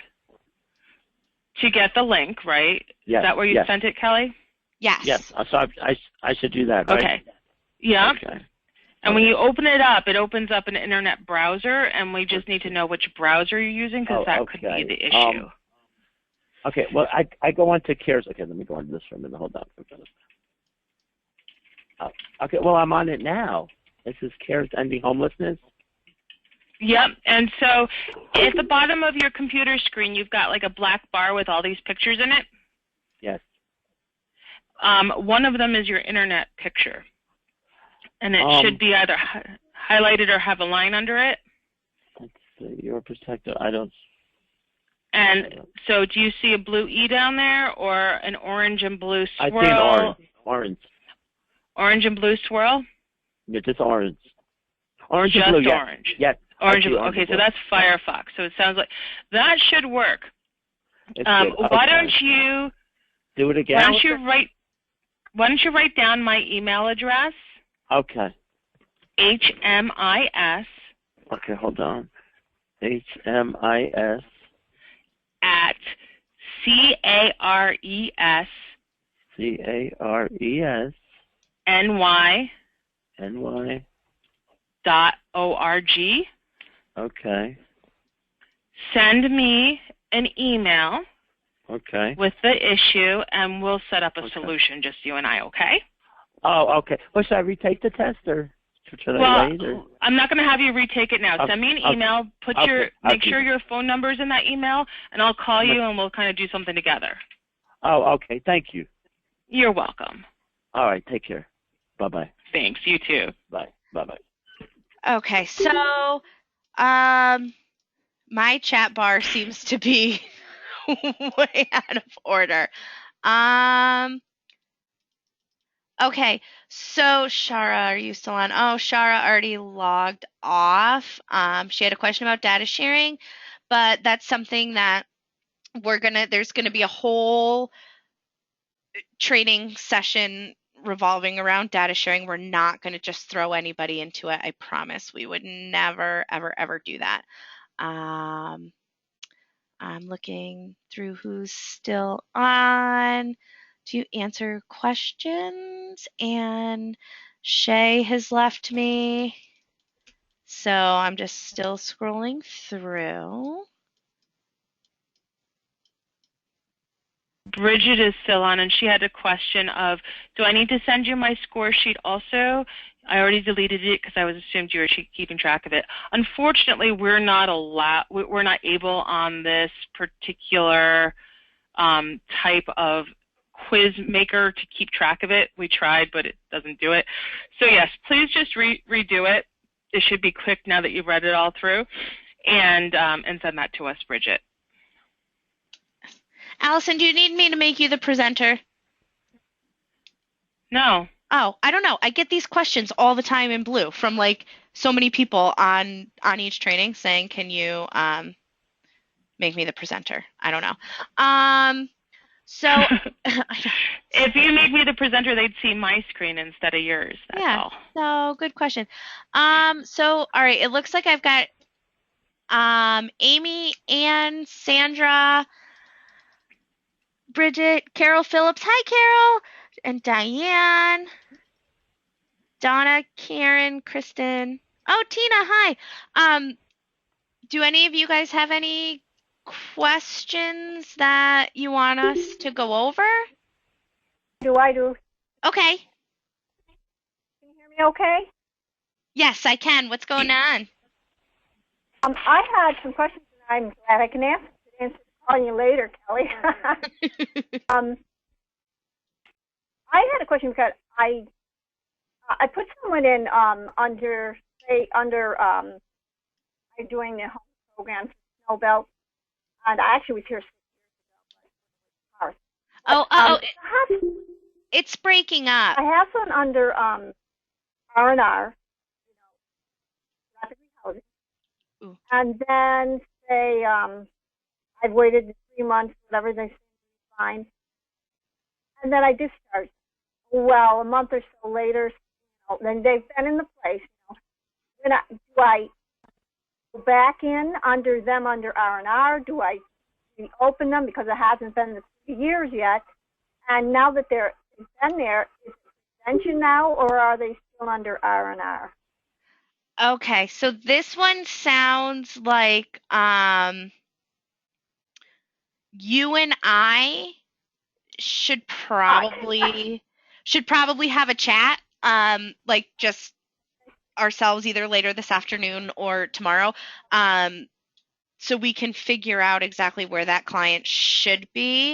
To get the link, right? Yes. Is that where you sent it, Kelly? Yes. Yes. So I should do that, right? Okay. Yeah. Okay. And when you open it up, it opens up an internet browser, and we just need to know which browser you're using because that could be the issue. Okay. Well, I go on to CARES. Okay, let me go on to this for a minute. Hold on. Okay, well, I'm on it now. This is CARES Ending Homelessness. Yep. And so at the bottom of your computer screen, you've got like a black bar with all these pictures in it. Yes. One of them is your internet picture. And it should be either highlighted or have a line under it. Let's see, your protector. I don't. And so do you see a blue E down there or an orange and blue swirl? I see an orange. Orange. Orange and blue swirl? Yeah, just orange. Orange just and blue, orange. Yes. Orange and blue. Okay, so that's Firefox. So it sounds like that should work. Okay. Why don't you do it again? Why don't you write down my email address? Okay. HMIS. Okay, hold on. HMIS at CARES CARES NY NY .org. Okay. Send me an email Okay. with the issue, and we'll set up a solution, just you and I, okay? Oh, okay. Well, should I retake the test, or should I wait? Or? I'm not going to have you retake it now. Send me an email. Make sure your phone number's in that email, and I'll call you, and we'll kind of do something together. Oh, okay. Thank you. You're welcome. All right. Take care. Bye-bye. Thanks. You too. Bye. Bye-bye. Okay, so my chat bar seems to be way out of order. Okay, so Shara, are you still on? Oh, Shara already logged off. She had a question about data sharing, but that's something that there's gonna be a whole training session revolving around data sharing. We're not going to just throw anybody into it. I promise. We would never, ever, ever do that. I'm looking through who's still on to answer questions, and Shay has left me. So I'm just still scrolling through. Bridget is still on, and she had a question of, do I need to send you my score sheet also? I already deleted it because I was assumed you were keeping track of it. Unfortunately, we're not able on this particular type of quiz maker to keep track of it. We tried, but it doesn't do it. So yes, please just redo it. It should be quick now that you've read it all through, and send that to us, Bridget. Allison, do you need me to make you the presenter? No. Oh, I don't know. I get these questions all the time in blue from like so many people on each training saying, "Can you make me the presenter?" I don't know. So if you make me the presenter, they'd see my screen instead of yours. That's all. So good question. So all right, it looks like I've got Amy, Ann, Sandra, Bridget, Carol Phillips. Hi, Carol. And Diane, Donna, Karen, Kristen. Oh, Tina, hi. Do any of you guys have any questions that you want us to go over? I do. Okay. Can you hear me okay? Yes, I can. What's going on? I had some questions that I'm glad I can answer. Calling you later, Kelly. I had a question because I put someone in under I'm doing the home program for Snowbelt, and I actually was here 6 years ago. It's breaking up. I have one under R&R, rapid housing, and then say I've waited 3 months, whatever, they say fine, and then I discharge. Well, a month or so later, then they've been in the place. Do I go back in under them under R&R? Do I reopen them because it hasn't been the 3 years yet? And now that they've been there, is it extension now, or are they still under R&R? Okay, so this one sounds like you and I should probably have a chat like just ourselves either later this afternoon or tomorrow, so we can figure out exactly where that client should be.